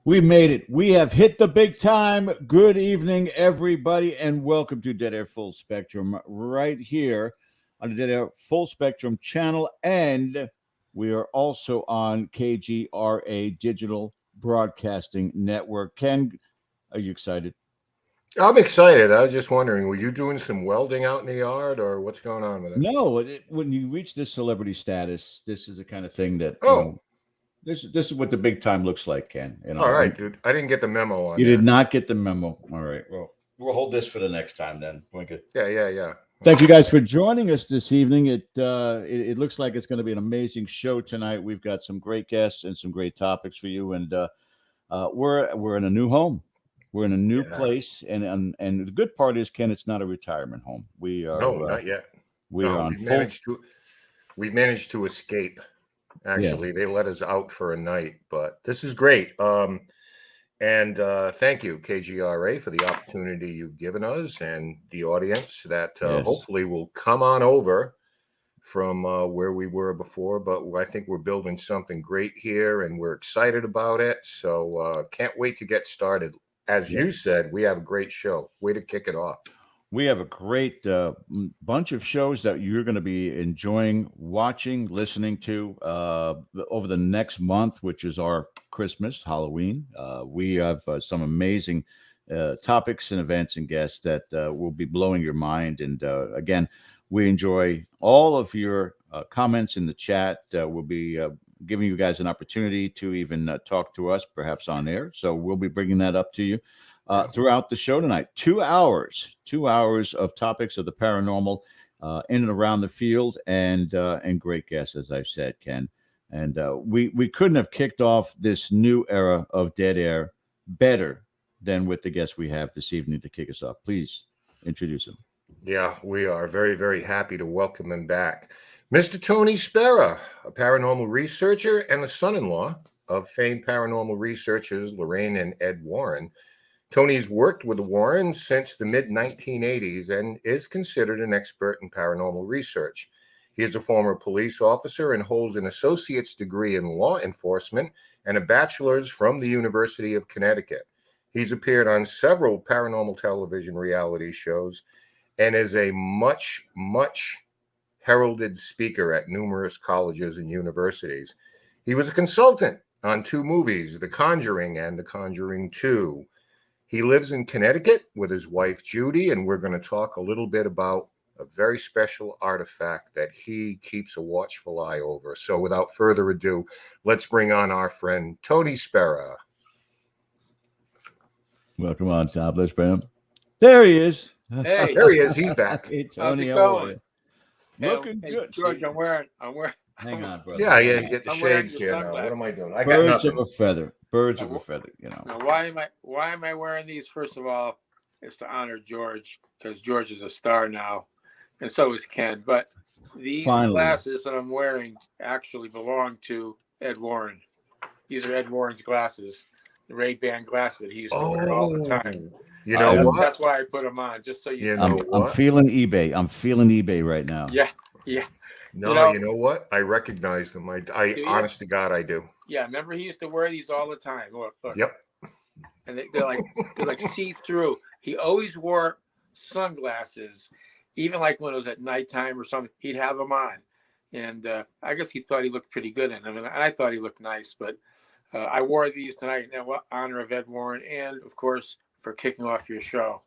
We made it. We have hit the big time. Good evening, everybody, and welcome to Dead Air Full Spectrum right here on the Dead Air Full Spectrum channel. And we are also on KGRA Digital Broadcasting Network. Ken, are you excited? I'm excited. I was just wondering, were you doing some welding out in the yard or what's going on with it? No, when you reach this celebrity status, this is the kind of thing that, this is what the big time looks like, Ken. All right, dude. I didn't get the memo on You that. did not get the memo. All right. Well, we'll hold this for the next time then. Yeah. Thank you guys for joining us this evening. It looks like it's going to be an amazing show tonight. We've got some great guests and some great topics for you. And we're in a new home. We're in a new place, and the good part is, Ken, it's not a retirement home. We are not yet. We're on we've managed to escape. Actually, They let us out for a night, but this is great. And thank you, KGRA, for the opportunity you've given us and the audience that hopefully will come on over from where we were before. But I think we're building something great here, and we're excited about it. So can't wait to get started. As you said, we have a great show. Way to kick it off. We have a great bunch of shows that you're going to be enjoying, watching, listening to over the next month, which is our Christmas, Halloween. We have some amazing topics and events and guests that will be blowing your mind. And again, we enjoy all of your comments in the chat. We'll be giving you guys an opportunity to even talk to us, perhaps on air. So we'll be bringing that up to you. Throughout the show tonight, 2 hours of topics of the paranormal in and around the field, and great guests, as I've said, Ken. And we couldn't have kicked off this new era of Dead Air better than with the guests we have this evening to kick us off. Please introduce him. Yeah, we are very, very happy to welcome him back. Mr. Tony Spera, a paranormal researcher and the son-in-law of famed paranormal researchers Lorraine and Ed Warren. Tony's worked with the Warrens since the mid-1980s and is considered an expert in paranormal research. He is a former police officer and holds an associate's degree in law enforcement and a bachelor's from the University of Connecticut. He's appeared on several paranormal television reality shows and is a much heralded speaker at numerous colleges and universities. He was a consultant on 2 movies, The Conjuring and The Conjuring 2. He lives in Connecticut with his wife, Judy, and we're going to talk a little bit about a very special artifact that he keeps a watchful eye over. So without further ado, let's bring on our friend, Tony Spera. Welcome on, top. Let's bring him. There he is. Hey, there he is. He's back. Hey, Tony, how are you? Looking good. George, I'm wearing. Hang on, brother. Yeah, you get the shades here now. What am I doing? I got Birds nothing. of a feather. Birds of a feather, you know. Now, why am I wearing these? First of all, it's to honor George, because George is a star now, and so is Ken. But these glasses that I'm wearing actually belong to Ed Warren. These are Ed Warren's glasses, the Ray-Ban glasses that he used to wear all the time. You know what? That's why I put them on, just so you know. I'm feeling eBay. I'm feeling eBay right now. Yeah. No, you know what? I recognize them. I honest to God, I do. Yeah, remember he used to wear these all the time. Look. Yep. And they're like see-through. He always wore sunglasses, even like when it was at nighttime or something. He'd have them on, and I guess he thought he looked pretty good in them, and I thought he looked nice. But I wore these tonight in honor of Ed Warren, and of course for kicking off your show,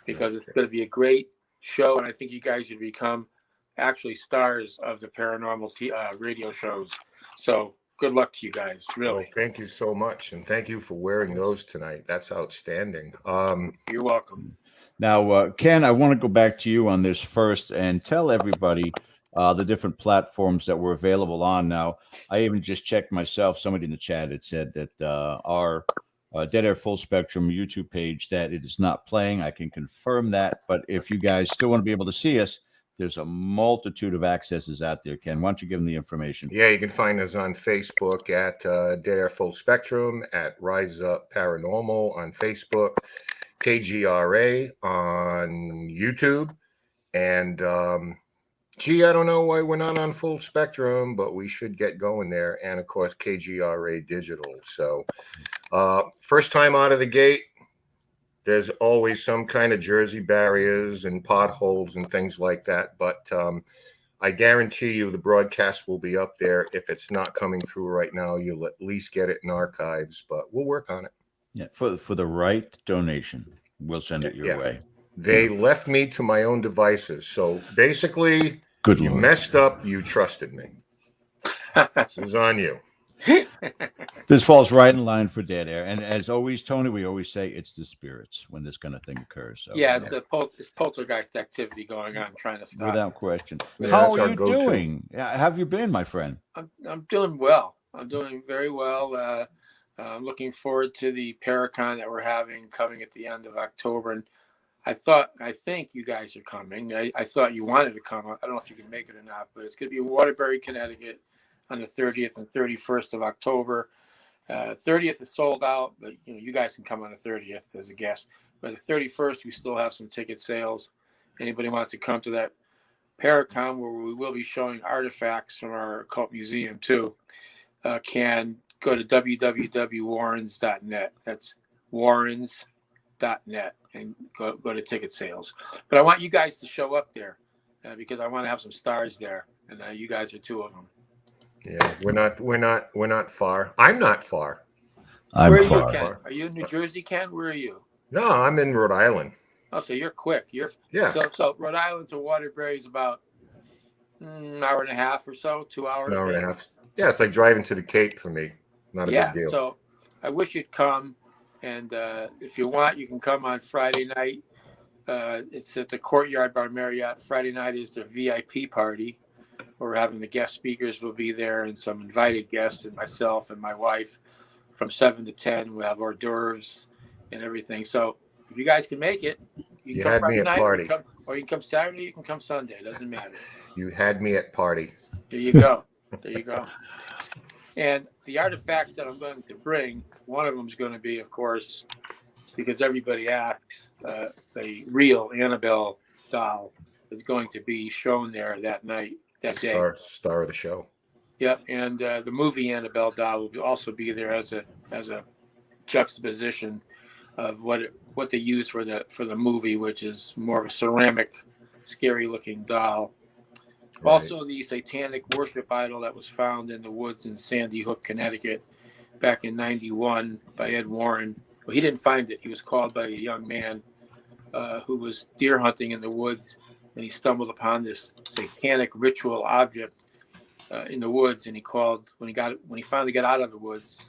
because it's going to be a great show, and I think you guys should become actually stars of the paranormal radio shows. So good luck to you guys, really. Well, thank you so much, and thank you for wearing those tonight. That's outstanding. You're welcome. Now, Ken, I want to go back to you on this first and tell everybody the different platforms that we're available on now. I even just checked myself. Somebody in the chat had said that our Dead Air Full Spectrum YouTube page, that it is not playing. I can confirm that. But if you guys still want to be able to see us, there's a multitude of accesses out there. Ken, why don't you give them the information? Yeah, you can find us on Facebook at Dead Air Full Spectrum, at Rise Up Paranormal on Facebook, KGRA on YouTube, and I don't know why we're not on Full Spectrum, but we should get going there. And of course, KGRA Digital. So First time out of the gate, there's always some kind of Jersey barriers and potholes and things like that. But I guarantee you the broadcast will be up there. If it's not coming through right now, you'll at least get it in archives, but we'll work on it. Yeah, for the right donation, we'll send it your way. They left me to my own devices. So basically, Good you Lord. messed up. You trusted me. This is on you. This falls right in line for dead air. And as always, Tony, we always say it's the spirits when this kind of thing occurs. So, Yeah, it's poltergeist activity going on, trying to stop. Without question. Yeah, How that's are our you go-to. doing? How have you been, my friend? I'm doing well. I'm doing very well. I'm looking forward to the Paracon that we're having coming at the end of October. And I think you guys are coming. I thought you wanted to come. I don't know if you can make it or not, but it's going to be in Waterbury, Connecticut on the 30th and 31st of October. 30th is sold out, but you guys can come on the 30th as a guest. But the 31st, we still have some ticket sales. Anybody wants to come to that Paracon, where we will be showing artifacts from our occult museum too, can go to www.warrens.net. That's warrens.net and go to ticket sales. But I want you guys to show up there because I want to have some stars there, and you guys are two of them. Yeah, we're not far. I'm not far. I'm Where are far. you, Ken? Are you in New Jersey, Ken? Where are you? No, I'm in Rhode Island. Oh, so you're quick. Yeah. So Rhode Island to Waterbury is about an hour and a half or so, 2 hours. An hour and a half. Yeah, it's like driving to the Cape for me. Not a big deal. So I wish you'd come, and if you want, you can come on Friday night. It's at the Courtyard Bar Marriott. Friday night is the VIP party. We're having the guest speakers will be there and some invited guests and myself and my wife from 7 to 10. We'll have hors d'oeuvres and everything. So if you guys can make it, you can had come me Friday at night, party. or you can come Saturday, you can come Sunday. It doesn't matter. You had me at party. There you go. There you go. And the artifacts that I'm going to bring, one of them is going to be, of course, because everybody asks, the real Annabelle doll is going to be shown there that night, that day. Star of the show. Yep, and the movie Annabelle doll will also be there as a juxtaposition of what they use for the movie, which is more of a ceramic, scary-looking doll. Right. Also, the satanic worship idol that was found in the woods in Sandy Hook, Connecticut, back in '91 by Ed Warren. Well, he didn't find it. He was called by a young man who was deer hunting in the woods, and he stumbled upon this satanic ritual object in the woods. And he called when he finally got out of the woods.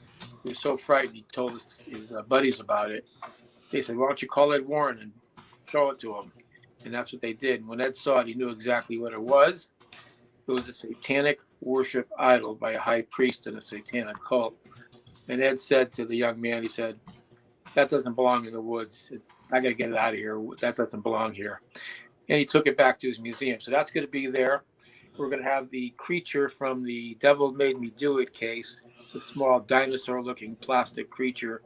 He was so frightened. He told his buddies about it. They said, "Why don't you call Ed Warren and show it to him?" And that's what they did. And when Ed saw it, he knew exactly what it was. It was a satanic worship idol by a high priest in a satanic cult. And Ed said to the young man, he said, "That doesn't belong in the woods. I got to get it out of here. That doesn't belong here." And he took it back to his museum. So that's going to be there. We're going to have the creature from the Devil Made Me Do It case. It's a small dinosaur-looking plastic creature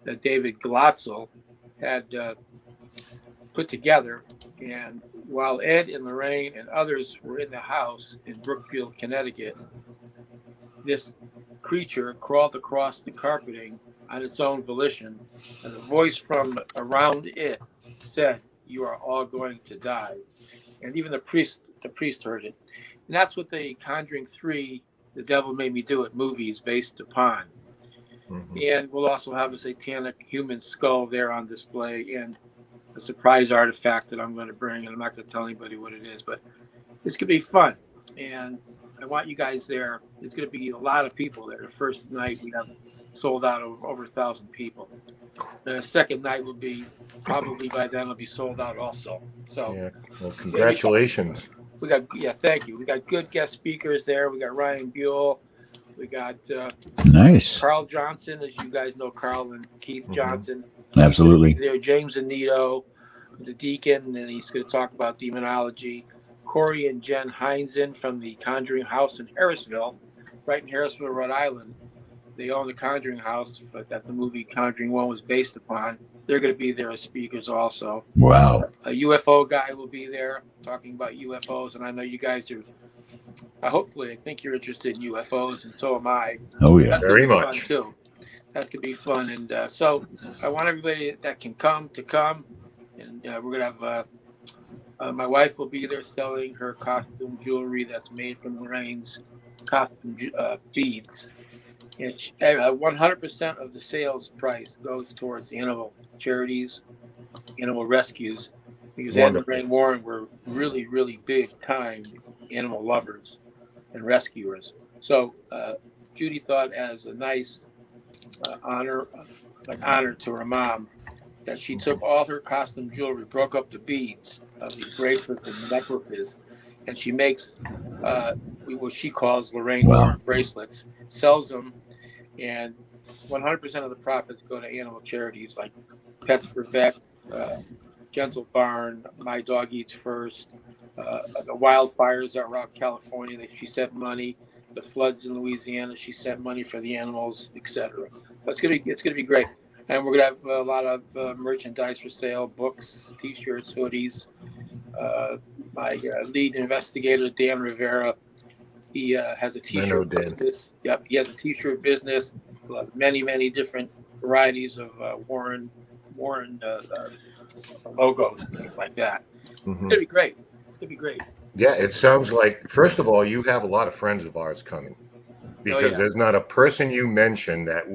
that David Glotzel had put together. And while Ed and Lorraine and others were in the house in Brookfield, Connecticut, this creature crawled across the carpeting on its own volition, and a voice from around it said, "You are all going to die." And even the priest heard it. And that's what the Conjuring 3, The Devil Made Me Do It movie is based upon. Mm-hmm. And we'll also have a satanic human skull there on display and a surprise artifact that I'm going to bring. And I'm not going to tell anybody what it is, but it's going to be fun. And I want you guys there. There's going to be a lot of people there. The first night we have sold out over 1,000 people. The second night will be probably by then it'll be sold out also. So yeah. Well, congratulations. Thank you. We got good guest speakers there. We got Ryan Buell. We got nice Carl Johnson, as you guys know, Carl and Keith Johnson. Absolutely. There, James Anito, the deacon, and he's going to talk about demonology. Corey and Jen Heinzen from the Conjuring House in Harrisville, right in Harrisville, Rhode Island. They own the Conjuring House that the movie Conjuring 1 was based upon. They're going to be there as speakers also. Wow. A UFO guy will be there talking about UFOs, and I know you guys are, I think you're interested in UFOs, and so am I. Oh, yeah. That's very much. Fun too. That's gonna be fun. And so I want everybody that can come to come. And we're gonna have my wife will be there selling her costume jewelry that's made from Lorraine's costume beads. And 100% of the sales price goes towards animal charities, animal rescues, because Ed and Wonderful. Lorraine Warren were really, really big time animal lovers and rescuers. So Judy thought as a nice honor, honor to her mom, that she took all her costume jewelry, broke up the beads of these bracelets and necklaces, and she makes what she calls Lorraine Warren bracelets, sells them, and 100% of the profits go to animal charities like Pets for Vets, Gentle Barn, My Dog Eats First, the wildfires that were out in California, she sent money. The floods in Louisiana, she sent money for the animals, etc. But it's gonna be great, and we're gonna have a lot of merchandise for sale: books, T-shirts, hoodies. My lead investigator, Dan Rivera, he has a T-shirt business. Yep, he has a T-shirt business. Many different varieties of Warren logos and things like that. Mm-hmm. It's gonna be great. It's gonna be great. Yeah, it sounds like, first of all, you have a lot of friends of ours coming, because there's not a person you mention that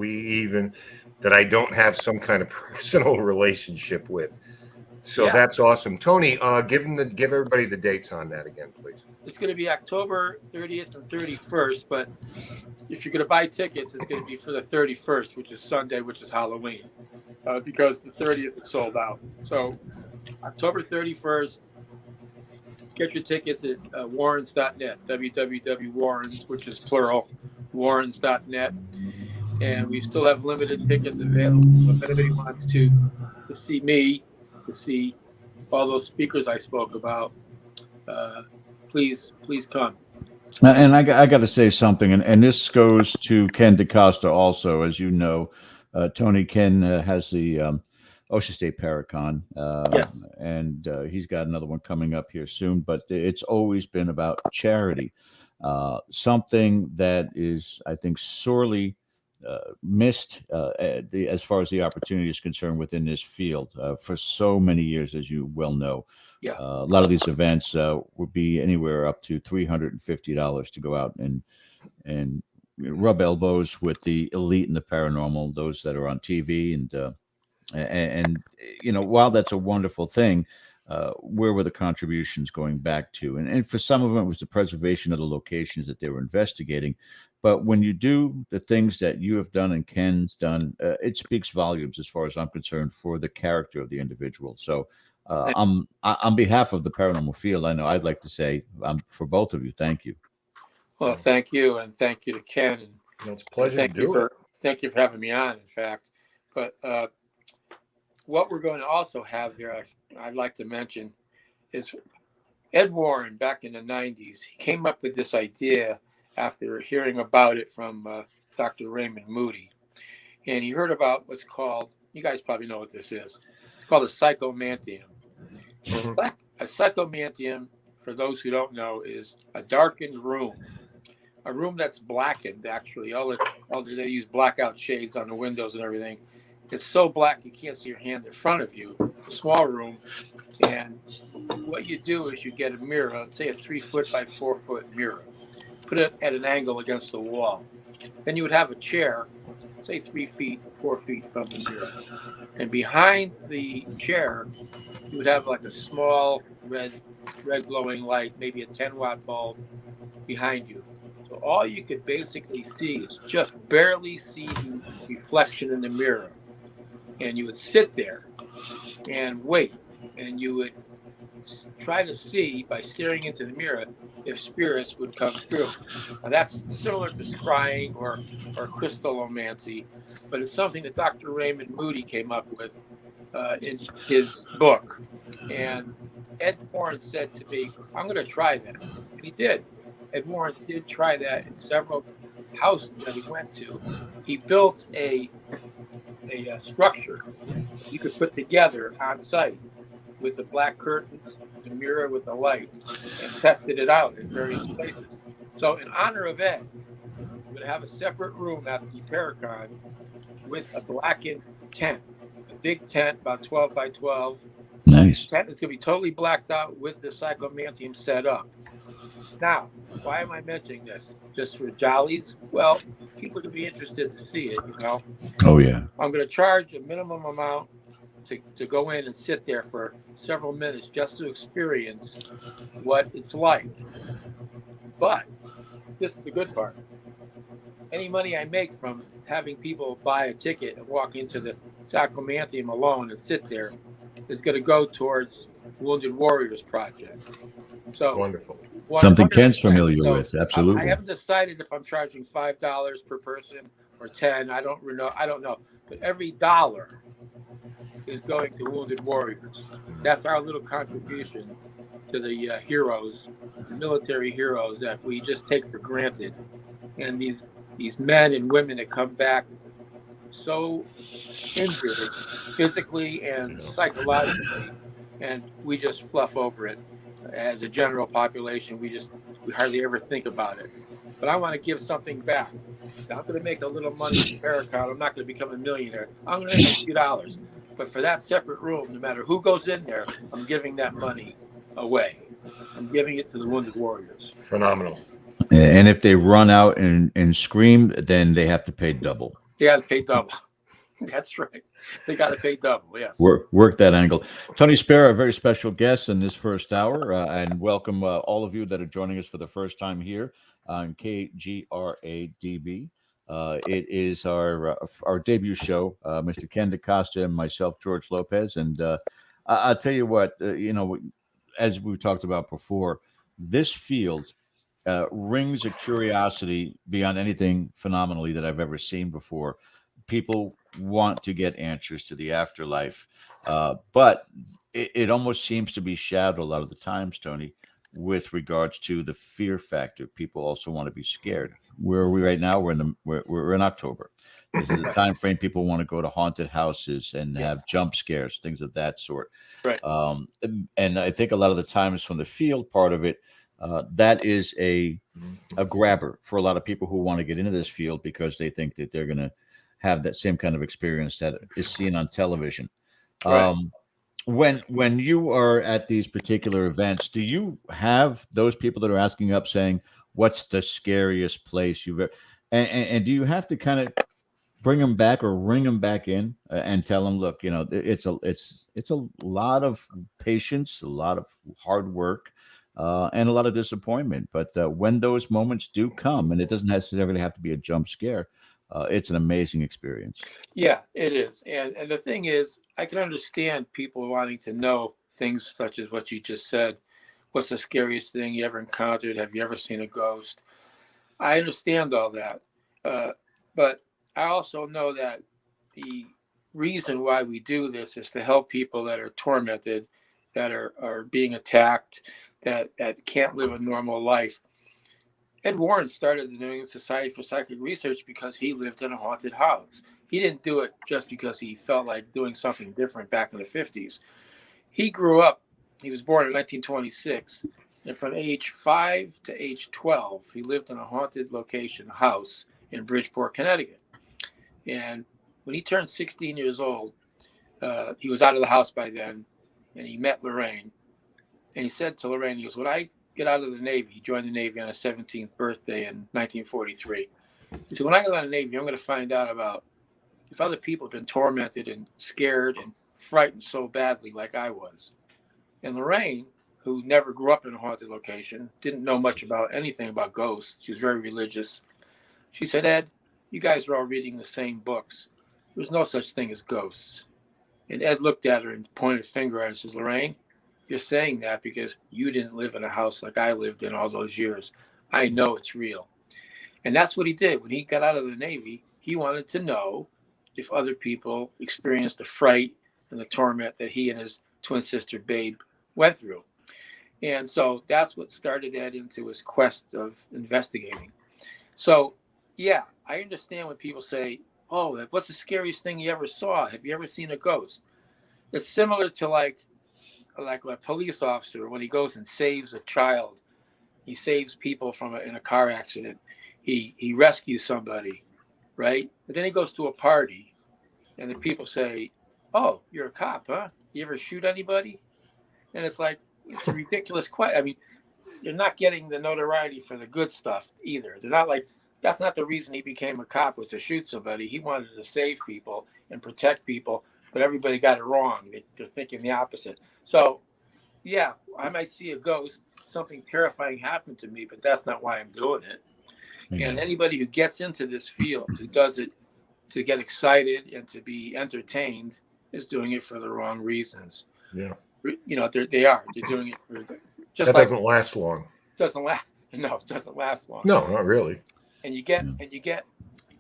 that I don't have some kind of personal relationship with. So that's awesome. Tony, give everybody the dates on that again, please. It's going to be October 30th and 31st, but if you're going to buy tickets, it's going to be for the 31st, which is Sunday, which is Halloween, because the 30th is sold out. So October 31st, get your tickets at warrens.net, www.warrens, which is plural, warrens.net. And we still have limited tickets available. So if anybody wants to see me, to see all those speakers I spoke about, please come. And I got to say something, and this goes to Ken DaCosta also. As you know, Tony, Ken has the Ocean State Paracon, Yes. and he's got another one coming up here soon. But it's always been about charity, something that is, I think, sorely missed as far as the opportunity is concerned within this field for so many years, as you well know. Yeah. A lot of these events would be anywhere up to $350 to go out and rub elbows with the elite and the paranormal, those that are on TV, and while that's a wonderful thing, where were the contributions going back to? And for some of them, it was the preservation of the locations that they were investigating. But when you do the things that you have done and Ken's done, it speaks volumes, as far as I'm concerned, for the character of the individual. So on behalf of the paranormal field, I know I'd like to say, for both of you, thank you. Well, thank you, and thank you to Ken. And it's a pleasure to do it. Thank you for having me on, in fact. But what we're going to also have here, I'd like to mention, is Ed Warren back in the 90s. He came up with this idea after hearing about it from Dr. Raymond Moody. And he heard about what's called, you guys probably know what this is. It's called a psychomantium. Mm-hmm. A psychomantium, for those who don't know, is a darkened room. A room that's blackened, actually. They use blackout shades on the windows and everything. It's so black you can't see your hand in front of you. A small room. And what you do is you get a mirror, say a 3-foot by 4-foot mirror. Put it at an angle against the wall. Then you would have a chair, say 3 feet, 4 feet from the mirror. And behind the chair, you would have like a small red glowing light, maybe a 10-watt bulb behind you. So all you could basically see is just barely see the reflection in the mirror. And you would sit there and wait. And you would try to see, by staring into the mirror, if spirits would come through. Now that's similar to scrying or crystallomancy, but it's something that Dr. Raymond Moody came up with in his book. And Ed Warren said to me, I'm going to try that. And he did. Ed Warren did try that in several houses that he went to. He built a structure you could put together on site with the black curtains, the mirror with the light, and tested it out in various places. So in honor of Ed, I'm going to have a separate room at the Paracon with a blackened tent, a big tent, about 12 by 12. Nice. Tent is going to be totally blacked out with the psychomantium set up. Now, why am I mentioning this? Just for jollies? Well, people are going to be interested to see it, Oh, yeah. I'm going to charge a minimum amount to go in and sit there for several minutes just to experience what it's like. But this is the good part. Any money I make from having people buy a ticket and walk into the Sacromantium alone and sit there is going to go towards Wounded Warriors Project. So Wonderful. Something 100%. Ken's familiar So with. I Absolutely. haven't decided if I'm charging $5 per person or 10. I don't know. But every dollar is going to Wounded Warriors. That's our little contribution to the heroes, the military heroes that we just take for granted. And these men and women that come back so injured physically and psychologically, and we just fluff over it. As a general population, we hardly ever think about it. But I want to give something back. I'm going to make a little money from Paracon. I'm not going to become a millionaire. I'm going to make a few dollars. But for that separate room, no matter who goes in there, I'm giving that money away. I'm giving it to the Wounded Warriors. Phenomenal. And if they run out and scream, then they have to pay double. They got to pay double. That's right. They got to pay double. Yes. Work that angle. Tony Spera, a very special guest in this first hour, and welcome all of you that are joining us for the first time here on KGRA DB. It is our debut show. Mr. Ken DaCosta and myself, George Lopez, and I'll tell you what, as we talked about before, this field rings a curiosity beyond anything phenomenally that I've ever seen before. People want to get answers to the afterlife, but it almost seems to be shadowed a lot of the times, Tony, with regards to the fear factor. People also want to be scared. Where are we right now? We're in October. This is the time frame people want to go to haunted houses and have jump scares, things of that sort. Right. And I think a lot of the times from the field part of it, that is a grabber for a lot of people who want to get into this field because they think that they're going to have that same kind of experience that is seen on television. Right. When you are at these particular events, do you have those people that are asking up saying, "What's the scariest place you've ever?" And do you have to kind of bring them back or ring them back in and tell them, "Look, it's a lot of patience, a lot of hard work." And a lot of disappointment. But when those moments do come, and it doesn't necessarily have to be a jump scare, it's an amazing experience. Yeah, it is. And the thing is, I can understand people wanting to know things such as what you just said. What's the scariest thing you ever encountered? Have you ever seen a ghost? I understand all that. But I also know that the reason why we do this is to help people that are tormented, that are being attacked, that can't live a normal life. Ed Warren started the New England Society for Psychic Research because he lived in a haunted house. He didn't do it just because he felt like doing something different back in the 50s. He grew up, he was born in 1926, and from age 5 to age 12, he lived in a haunted location, a house in Bridgeport, Connecticut. And when he turned 16 years old, he was out of the house by then, and he met Lorraine. And he said to Lorraine, he goes, when I get out of the Navy, he joined the Navy on his 17th birthday in 1943. He said, when I get out of the Navy, I'm going to find out about if other people have been tormented and scared and frightened so badly like I was. And Lorraine, who never grew up in a haunted location, didn't know much about anything about ghosts. She was very religious. She said, Ed, you guys are all reading the same books. There's no such thing as ghosts. And Ed looked at her and pointed a finger at her and says, Lorraine, you're saying that because you didn't live in a house like I lived in all those years. I know it's real. And that's what he did. When he got out of the Navy, he wanted to know if other people experienced the fright and the torment that he and his twin sister, Babe, went through. And so that's what started Ed into his quest of investigating. So, yeah, I understand when people say, oh, what's the scariest thing you ever saw? Have you ever seen a ghost? It's similar to like a police officer when he goes and saves a child. He saves people in a car accident. he rescues somebody, right? But then he goes to a party, and the people say, "Oh, you're a cop, huh? You ever shoot anybody?" And it's like, it's a ridiculous question. I mean, you're not getting the notoriety for the good stuff either. They're not like, that's not the reason he became a cop, was to shoot somebody. He wanted to save people and protect people, but everybody got it wrong. They're thinking the opposite. So, yeah, I might see a ghost, something terrifying happened to me, but that's not why I'm doing it. Yeah. And anybody who gets into this field, who does it to get excited and to be entertained, is doing it for the wrong reasons. Yeah. You know, they're doing it for just That like doesn't last long. doesn't last. No, it doesn't last long. No, not really. And you get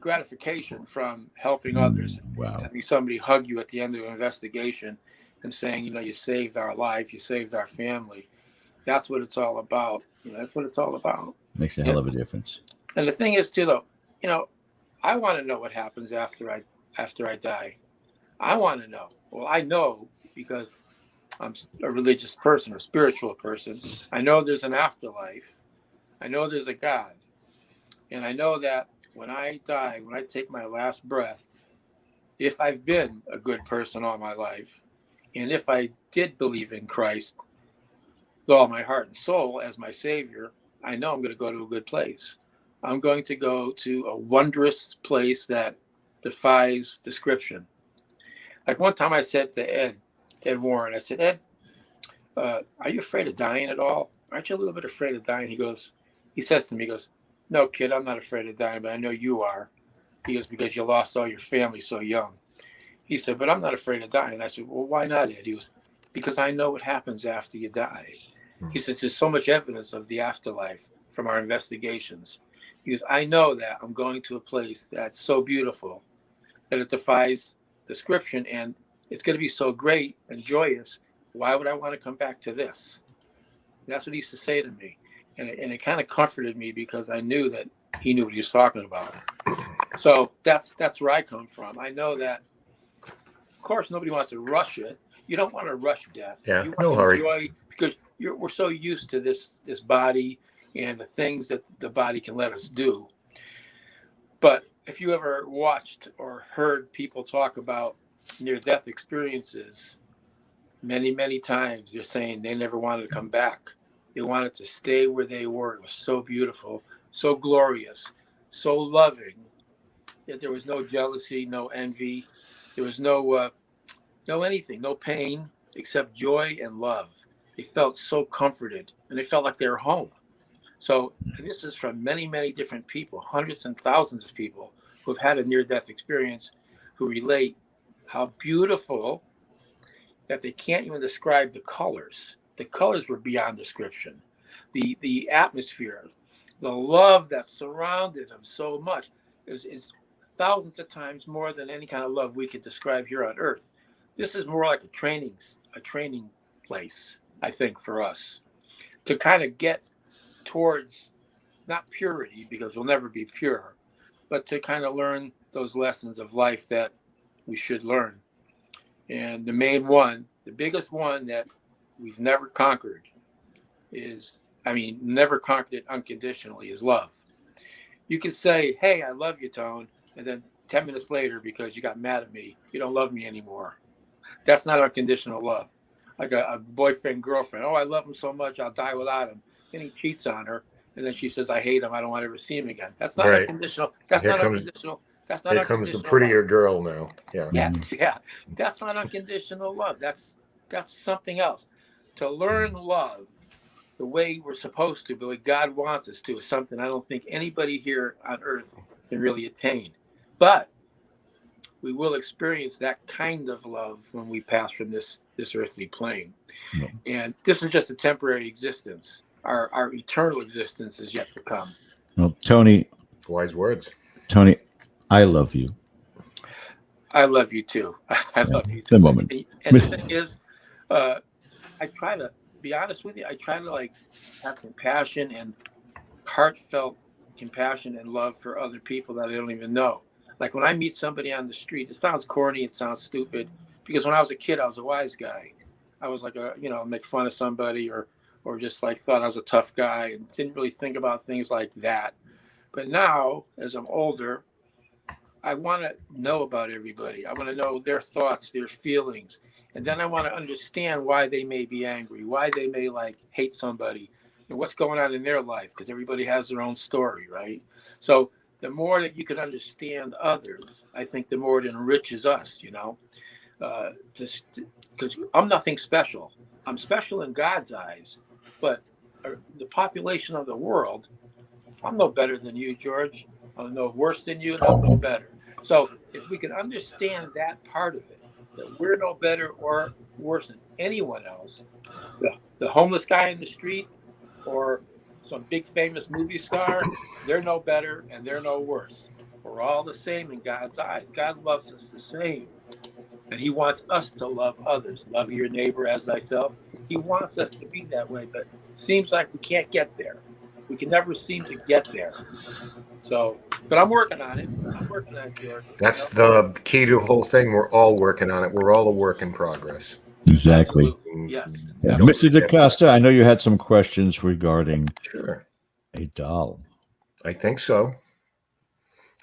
gratification from helping others. Wow. Having somebody hug you at the end of an investigation and saying, you know, you saved our life, you saved our family. That's what it's all about. You know, that's what it's all about. Makes a hell of a difference. And the thing is, too, though, you know, I want to know what happens after I die. I want to know. Well, I know because I'm a religious person or spiritual person. I know there's an afterlife. I know there's a God. And I know that when I die, when I take my last breath, if I've been a good person all my life, and if I did believe in Christ with all my heart and soul as my Savior, I know I'm going to go to a good place. I'm going to go to a wondrous place that defies description. Like one time I said to Ed Warren, I said, Ed, are you afraid of dying at all? Aren't you a little bit afraid of dying? He says to me, he goes, no, kid, I'm not afraid of dying, but I know you are. He goes, because you lost all your family so young. He said, but I'm not afraid of dying. And I said, well, why not, Ed? He goes, because I know what happens after you die. He says, there's so much evidence of the afterlife from our investigations. He goes, I know that I'm going to a place that's so beautiful that it defies description, and it's going to be so great and joyous. Why would I want to come back to this? That's what he used to say to me. And it kind of comforted me because I knew that he knew what he was talking about. So that's where I come from. I know that, of course, nobody wants to rush it. You don't want to rush death. Yeah, you want no to hurry. enjoy, because we're so used to this body and the things that the body can let us do. But if you ever watched or heard people talk about near-death experiences, many, many times they're saying they never wanted to come back. They wanted to stay where they were. It was so beautiful, so glorious, so loving that there was no jealousy, no envy. There was no anything, no pain, except joy and love. They felt so comforted, and they felt like they were home. So, and this is from many, many different people, hundreds and thousands of people who have had a near-death experience, who relate how beautiful that they can't even describe the colors. The colors were beyond description. The atmosphere, the love that surrounded them so much is thousands of times more than any kind of love we could describe here on Earth. This is more like a training place, I think, for us to kind of get towards not purity, because we'll never be pure, but to kind of learn those lessons of life that we should learn. And the main one, the biggest one that we've never conquered never conquered it unconditionally, is love. You can say, hey, I love you, Tone, and then 10 minutes later, because you got mad at me, you don't love me anymore. That's not unconditional love. Like a boyfriend, girlfriend. Oh, I love him so much, I'll die without him. Then he cheats on her, and then she says, I hate him, I don't want to ever see him again. That's not unconditional. That's not unconditional. That's not unconditional. Here comes the prettier girl now. Yeah. That's not unconditional love. That's something else. To learn love the way we're supposed to, the way God wants us to, is something I don't think anybody here on Earth can really attain. But we will experience that kind of love when we pass from this earthly plane. No. And this is just a temporary existence. Our eternal existence is yet to come. Well, Tony. Wise words. Tony, I love you. I love you too. I love you too. The moment. And the thing is, I try to be honest with you. I try to have compassion and heartfelt compassion and love for other people that I don't even know. Like when I meet somebody on the street, it sounds corny, it sounds stupid, because when I was a kid, I was a wise guy. I was like make fun of somebody or just thought I was a tough guy and didn't really think about things like that. But now, as I'm older, I want to know about everybody. I want to know their thoughts, their feelings. And then I want to understand why they may be angry, why they may like hate somebody, and what's going on in their life, because everybody has their own story, right? So the more that you can understand others, I think the more it enriches us, just because I'm nothing special. I'm special in God's eyes, but the population of the world, I'm no better than you, George. I'm no worse than you, and I'm no better. So if we can understand that part of it, that we're no better or worse than anyone else, the homeless guy in the street or some big famous movie star, they're no better and they're no worse. We're all the same in God's eyes. God loves us the same. And he wants us to love others. Love your neighbor as thyself. He wants us to be that way, but it seems like we can't get there. We can never seem to get there. So, but I'm working on it. I'm working on it, George. That's the key to the whole thing. We're all working on it. We're all a work in progress. Exactly. Absolutely. Yes. Yeah. Don't Mr. forget DaCosta, I know you had some questions regarding Sure. a doll. I think so.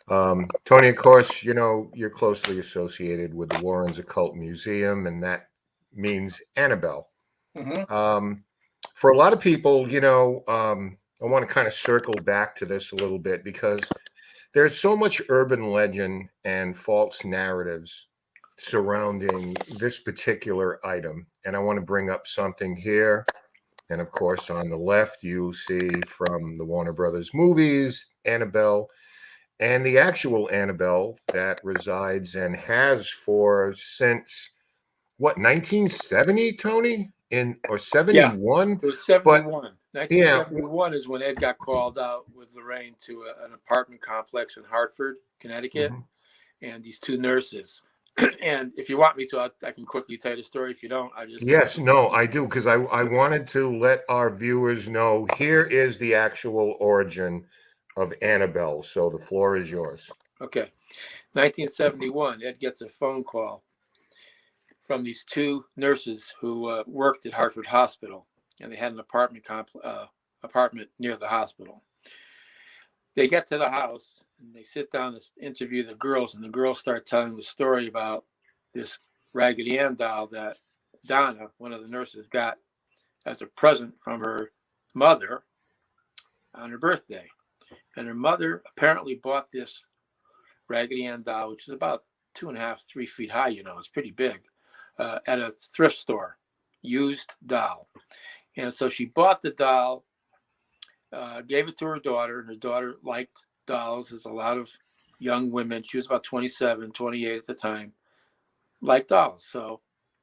Tony, of course, you're closely associated with the Warren Occult Museum, and that means Annabelle. Mm-hmm. For a lot of people, I want to kind of circle back to this a little bit because there's so much urban legend and false narratives surrounding this particular item. And I want to bring up something here. And of course, on the left, you see from the Warner Brothers movies, Annabelle, and the actual Annabelle that resides and has since what, 1970, Tony? Or Yeah. 71? It was But 71. yeah. 1971 is when Ed got called out with Lorraine to an apartment complex in Hartford, Connecticut, Mhm. and these two nurses. And if you want me to, I can quickly tell you the story. If you don't, I just. Yes, no, I do, because I wanted to let our viewers know here is the actual origin of Annabelle. So the floor is yours. Okay. 1971, Ed gets a phone call from these two nurses who worked at Hartford Hospital, and they had an apartment near the hospital. They get to the house and they sit down to interview the girls, and the girls start telling the story about this Raggedy Ann doll that Donna, one of the nurses, got as a present from her mother on her birthday. And her mother apparently bought this Raggedy Ann doll, which is about 2.5, 3 feet high. It's pretty big, at a thrift store, used doll. And so she bought the doll, gave it to her daughter, and her daughter liked dolls, as a lot of young women. She was about 27, 28 at the time, liked dolls. So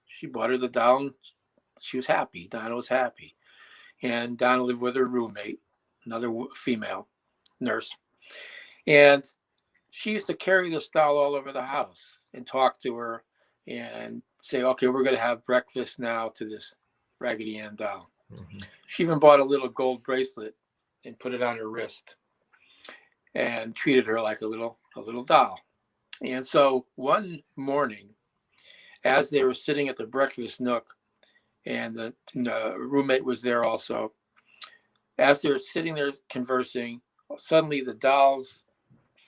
she bought her the doll, and she was happy. Donna was happy. And Donna lived with her roommate, another female nurse. And she used to carry this doll all over the house and talk to her and say, okay, we're going to have breakfast now to this Raggedy Ann doll. Mhm. She even bought a little gold bracelet and put it on her wrist and treated her like a little doll. And so one morning, as they were sitting at the breakfast nook, and the roommate was there also, as they were sitting there conversing, suddenly the doll's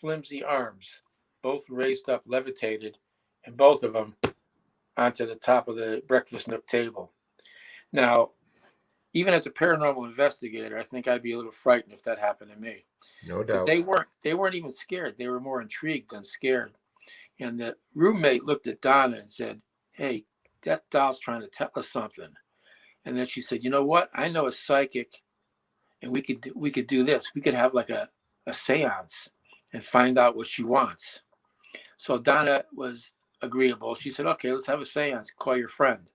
flimsy arms both raised up, levitated, and both of them onto the top of the breakfast nook table. Now, even as a paranormal investigator, I think I'd be a little frightened if that happened to me. No But doubt. they weren't even scared. They were more intrigued than scared. And the roommate looked at Donna and said, "Hey, that doll's trying to tell us something." And then she said, "You know what? I know a psychic, and we could do this. We could have like a séance and find out what she wants." So Donna was agreeable. She said, "Okay, let's have a séance. Call your friend."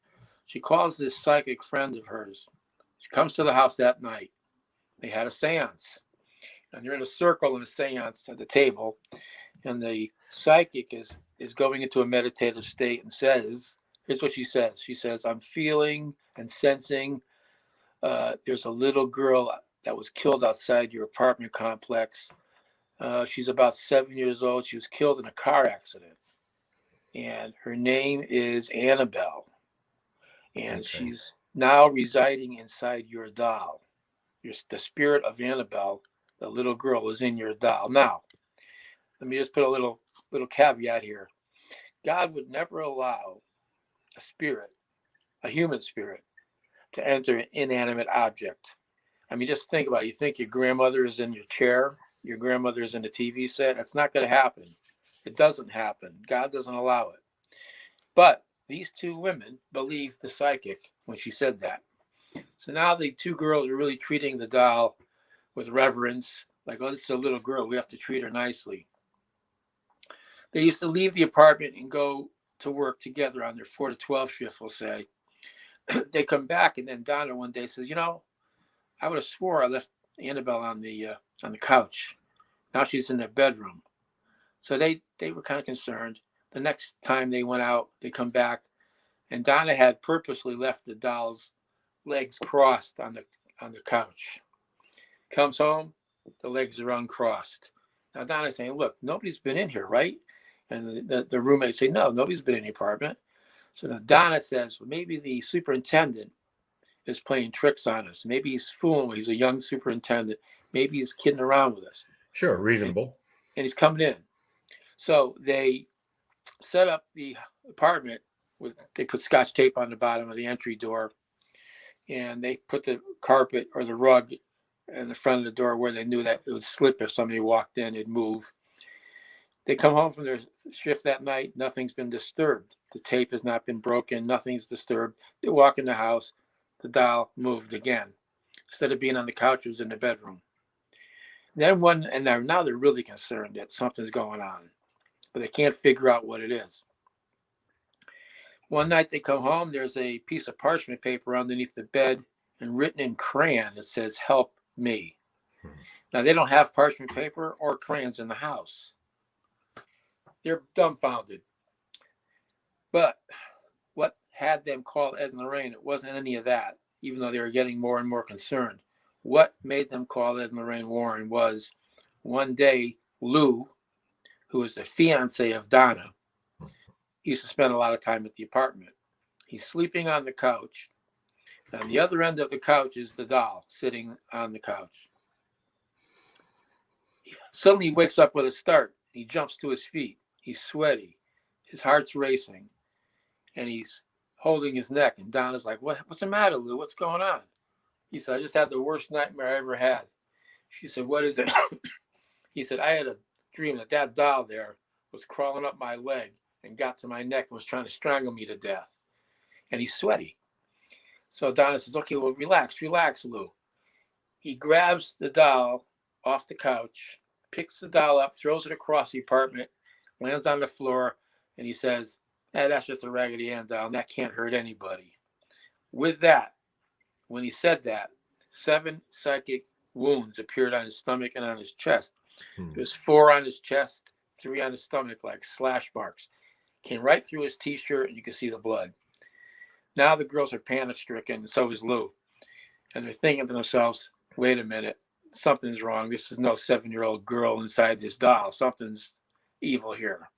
She calls this psychic friend of hers. She comes to the house that night. They had a séance, and they're in a circle in a séance at the table. And the psychic is going into a meditative state and says, here's what she says. She says, "I'm feeling and sensing there's a little girl that was killed outside your apartment complex. She's about 7 years old. She was killed in a car accident. And her name is Annabelle. And Okay. she's now residing inside your doll. The spirit of Annabelle, the little girl is in your doll. Now, let me just put a little caveat here. God would never allow a spirit, a human spirit, to enter an inanimate object. I mean, just think about it. You think your grandmother is in your chair, your grandmother is in the TV set. That's not going to happen. It doesn't happen. God doesn't allow it. But these two women believed the psychic when she said that. So now the two girls are really treating the doll with reverence, like, oh, this is a little girl. We have to treat her nicely. They used to leave the apartment and go to work together on their 4 to 12 shift, we'll say. They come back, and then Donna one day says, I would have swore I left Annabelle on the couch. Now she's in their bedroom. So they were kind of concerned. The next time they went out, they come back, and Donna had purposely left the doll's legs crossed on the couch. Comes home, the legs are uncrossed. Now Donna's saying, look, nobody's been in here, right? And the roommate say, no, nobody's been in the apartment. So now Donna says, well, maybe the superintendent is playing tricks on us. Maybe he's fooling. He's a young superintendent. Maybe he's kidding around with us. Sure, reasonable. And he's coming in. So they set up the apartment they put Scotch tape on the bottom of the entry door, and they put the carpet or the rug in the front of the door where they knew that it would slip if somebody walked in, it'd move. They come home from their shift that night. Nothing's been disturbed. The tape has not been broken. Nothing's disturbed. They walk in the house. The doll moved again. Instead of being on the couch, it was in the bedroom. Then now they're really concerned that something's going on, but they can't figure out what it is. One night they come home. There's a piece of parchment paper underneath the bed, and written in crayon, it says, "Help me." Now, they don't have parchment paper or crayons in the house. They're dumbfounded. But what had them call Ed and Lorraine, it wasn't any of that, even though they were getting more and more concerned. What made them call Ed and Lorraine Warren was one day, Lou, who was the fiance of Donna, used to spend a lot of time at the apartment. He's sleeping on the couch. On the other end of the couch is the doll sitting on the couch. He suddenly wakes up with a start. He jumps to his feet. He's sweaty. His heart's racing. And he's holding his neck. And Donna's like, what's the matter, Lou? What's going on? He said, I just had the worst nightmare I ever had. She said, what is it? He said, I had a dream that doll there was crawling up my leg and got to my neck and was trying to strangle me to death. And he's sweaty. So Donna says, okay, well, relax, Lou. He grabs the doll off the couch, picks the doll up, throws it across the apartment, lands on the floor, and he says, that's just a Raggedy Ann doll, and that can't hurt anybody. With that, when he said that, 7 psychic wounds appeared on his stomach and on his chest. There's 4 on his chest, 3 on his stomach, like slash marks. Came right through his T-shirt, and you can see the blood. Now the girls are panic-stricken, and so is Lou. And they're thinking to themselves, wait a minute, something's wrong. This is no 7-year-old girl inside this doll. Something's evil here.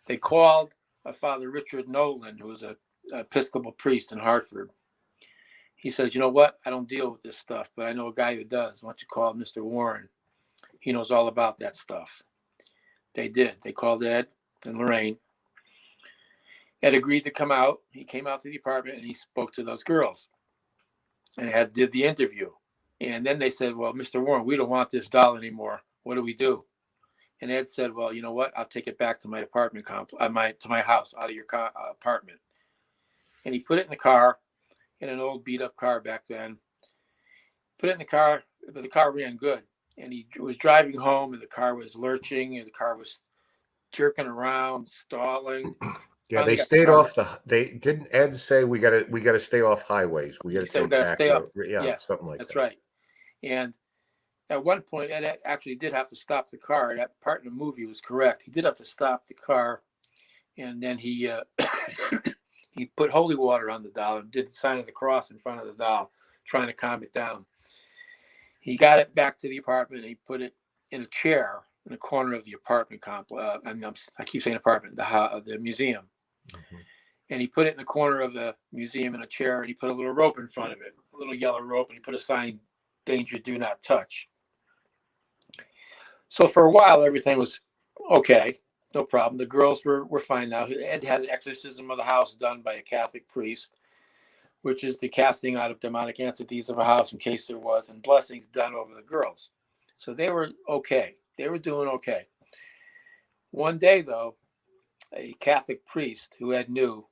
They called Father Richard Nolan, who was an Episcopal priest in Hartford. He says, you know what? I don't deal with this stuff, but I know a guy who does. Why don't you call Mr. Warren? He knows all about that stuff. They did. They called Ed and Lorraine. Ed agreed to come out. He came out to the apartment and he spoke to those girls and did the interview. And then they said, well, Mr. Warren, we don't want this doll anymore. What do we do? And Ed said, well, you know what? I'll take it back to my apartment to my house out of your apartment. And he put it in the car, in an old beat up car back then. Put it in the car, but the car ran good. And he was driving home and the car was lurching and the car was jerking around, stalling. Yeah, they stayed off they didn't Ed say we gotta stay off highways. We gotta stay off. Yeah, something like that. That's right. And at one point, Ed actually did have to stop the car. That part in the movie was correct. He did have to stop the car, and then he he put holy water on the doll and did the sign of the cross in front of the doll, trying to calm it down. He got it back to the apartment and he put it in a chair in the corner of the apartment complex. I keep saying apartment, the museum. Mm-hmm. And he put it in the corner of the museum in a chair, and he put a little rope in front of it, a little yellow rope, and he put a sign, "Danger, do not touch." So for a while, everything was okay. No problem. The girls were fine now. Ed had an exorcism of the house done by a Catholic priest, which is the casting out of demonic entities of a house in case there was, and blessings done over the girls. So they were okay. They were doing okay. One day, though, a Catholic priest who Ed knew,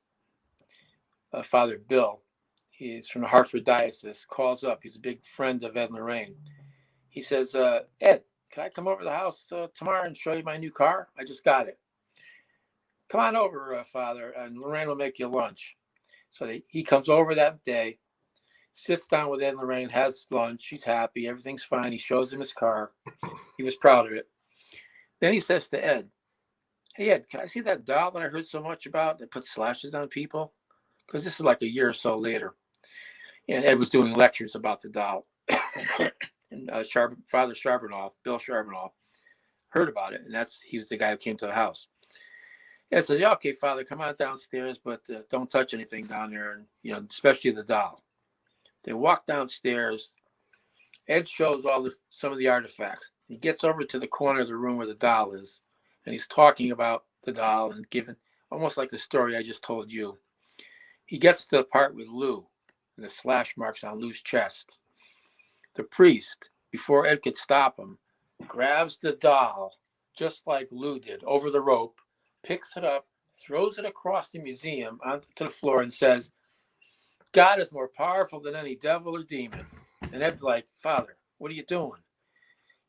Father Bill, he's from the Hartford Diocese, calls up. He's a big friend of Ed Lorraine. He says, Ed, can I come over to the house tomorrow and show you my new car? I just got it. Come on over, Father, and Lorraine will make you lunch. So he comes over that day, sits down with Ed and Lorraine, has lunch. He's happy. Everything's fine. He shows him his car. He was proud of it. Then he says to Ed, hey, Ed, can I see that doll that I heard so much about that puts slashes on people? Because this is like a year or so later. And Ed was doing lectures about the doll. And Father Charbonneau, Bill Charbonneau, heard about it. And he was the guy who came to the house. Ed says, yeah, okay, Father, come on downstairs, but don't touch anything down there, and especially the doll. They walk downstairs. Ed shows some of the artifacts. He gets over to the corner of the room where the doll is, and he's talking about the doll and giving almost like the story I just told you. He gets to the part with Lou and the slash marks on Lou's chest. The priest, before Ed could stop him, grabs the doll, just like Lou did, over the rope, picks it up, throws it across the museum onto the floor and says, God is more powerful than any devil or demon. And Ed's like, Father, what are you doing?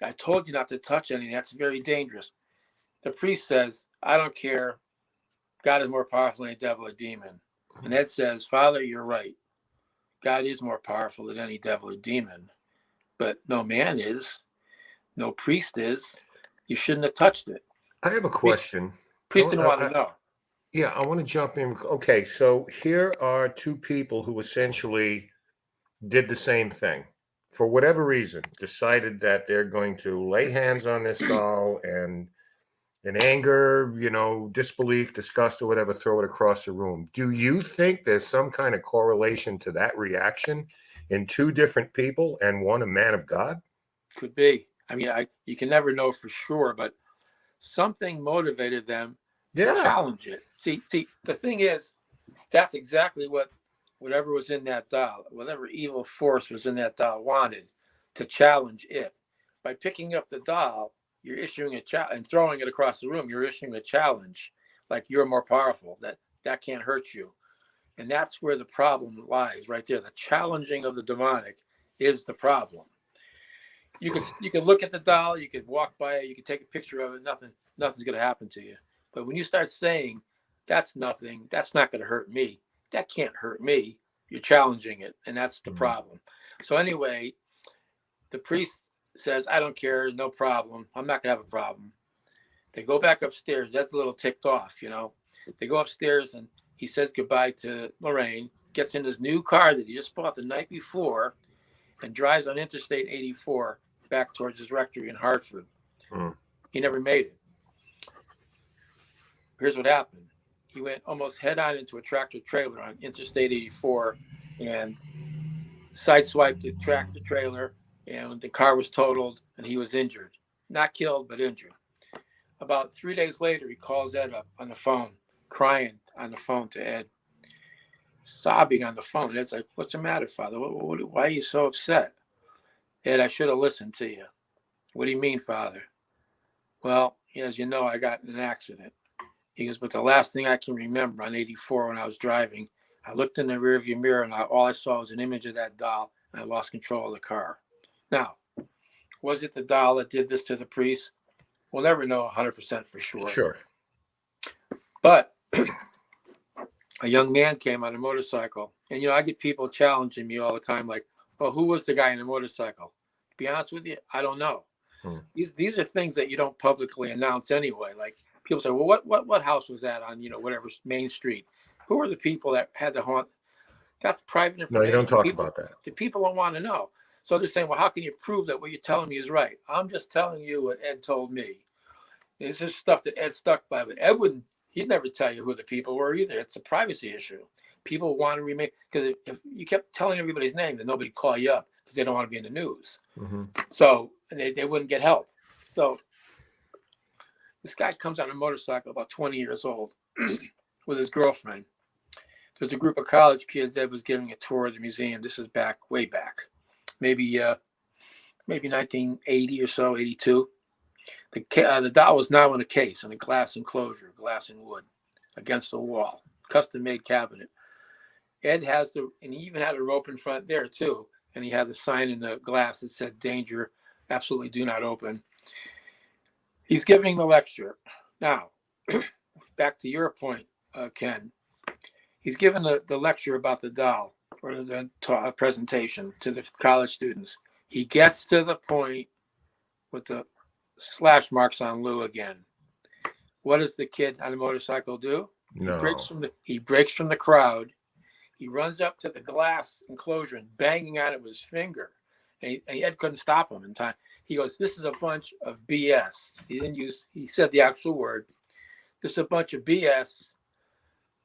I told you not to touch anything. That's very dangerous. The priest says, I don't care. God is more powerful than any devil or demon. And Ed says, Father, you're right. God is more powerful than any devil or demon. But no man is. No priest is. You shouldn't have touched it. I have a question. Priest didn't want to know. Yeah, I want to jump in. Okay, so here are two people who essentially did the same thing. For whatever reason, decided that they're going to lay hands on this doll and in anger, disbelief, disgust, or whatever, throw it across the room. Do you think there's some kind of correlation to that reaction in two different people and one a man of God? Could be. I mean, you can never know for sure, but something motivated them to challenge it. See, the thing is, that's exactly whatever was in that doll, whatever evil force was in that doll wanted to challenge it. By picking up the doll, you're issuing a challenge and throwing it across the room. You're issuing a challenge, like you're more powerful. That can't hurt you, and that's where the problem lies, right there. The challenging of the demonic is the problem. You could look at the doll, you could walk by it, you could take a picture of it. Nothing's going to happen to you. But when you start saying that's nothing, that's not going to hurt me, that can't hurt me, you're challenging it, and that's the problem. So anyway, the priest says, I don't care, no problem. I'm not going to have a problem. They go back upstairs. That's a little ticked off, They go upstairs, and he says goodbye to Lorraine, gets in his new car that he just bought the night before, and drives on Interstate 84 back towards his rectory in Hartford. He never made it. Here's what happened. He went almost head on into a tractor trailer on Interstate 84 and sideswiped the tractor trailer, and the car was totaled and he was injured. Not killed, but injured. About 3 days later, he calls Ed up on the phone, crying on the phone to Ed, sobbing on the phone. Ed's like, what's the matter, Father? Why are you so upset? Ed, I should have listened to you. What do you mean, Father? Well, as you know, I got in an accident. He goes, but the last thing I can remember on 84 when I was driving, I looked in the rearview mirror and all I saw was an image of that doll, and I lost control of the car. Now, was it the doll that did this to the priest? We'll never know 100% for sure. Sure. But a young man came on a motorcycle, and I get people challenging me all the time, like, well, who was the guy in the motorcycle? To be honest with you, I don't know. These are things that you don't publicly announce anyway. Like, people say, well, what house was that on, whatever Main Street? Who are the people that had the haunt? That's private information. No, you don't talk about that. The people don't want to know. So they're saying, well, how can you prove that what you're telling me is right? I'm just telling you what Ed told me. This is stuff that Ed stuck by, but Ed he'd never tell you who the people were either. It's a privacy issue. People want to remain, because if you kept telling everybody's name, then nobody'd call you up because they don't want to be in the news. So and they wouldn't get help. So This guy comes on a motorcycle, about 20 years old, with his girlfriend. There's a group of college kids that was giving a tour of the museum. This is way back, maybe 1980 or so, 82. The doll was now in a case, in a glass enclosure, glass and wood, against the wall, custom-made cabinet. Ed and he even had a rope in front there too, and he had the sign in the glass that said "Danger, absolutely do not open." He's giving the lecture. Now, back to your point, Ken. He's given the lecture about the doll, or the presentation to the college students. He gets to the point with the slash marks on Lou again. What does the kid on the motorcycle do? No. He breaks from the crowd. He runs up to the glass enclosure and banging on it with his finger. And Ed couldn't stop him in time. He goes, "This is a bunch of BS." He said the actual word. "This is a bunch of BS.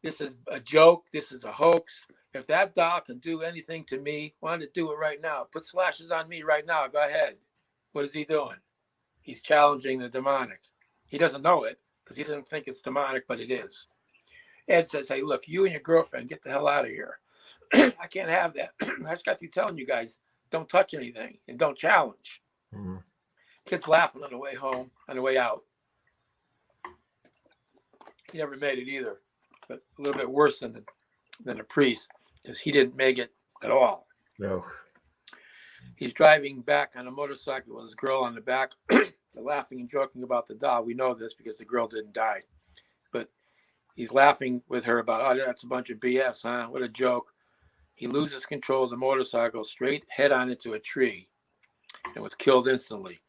This is a joke. This is a hoax. If that doll can do anything to me, why don't it do it right now? Put slashes on me right now. Go ahead." What is he doing? He's challenging the demonic. He doesn't know it because he doesn't think it's demonic, but it is. Ed says, "Hey, look, you and your girlfriend, get the hell out of here. I can't have that. I just got to be telling you guys, don't touch anything and don't challenge." Mm-hmm. Kids laughing on the way home, on the way out. He never made it either, but a little bit worse than a priest, because he didn't make it at all. No. He's driving back on a motorcycle with his girl on the back. They're laughing and joking about the doll. We know this because the girl didn't die. But he's laughing with her about, "Oh, that's a bunch of BS, huh? What a joke." He loses control of the motorcycle, straight head on into a tree, and was killed instantly.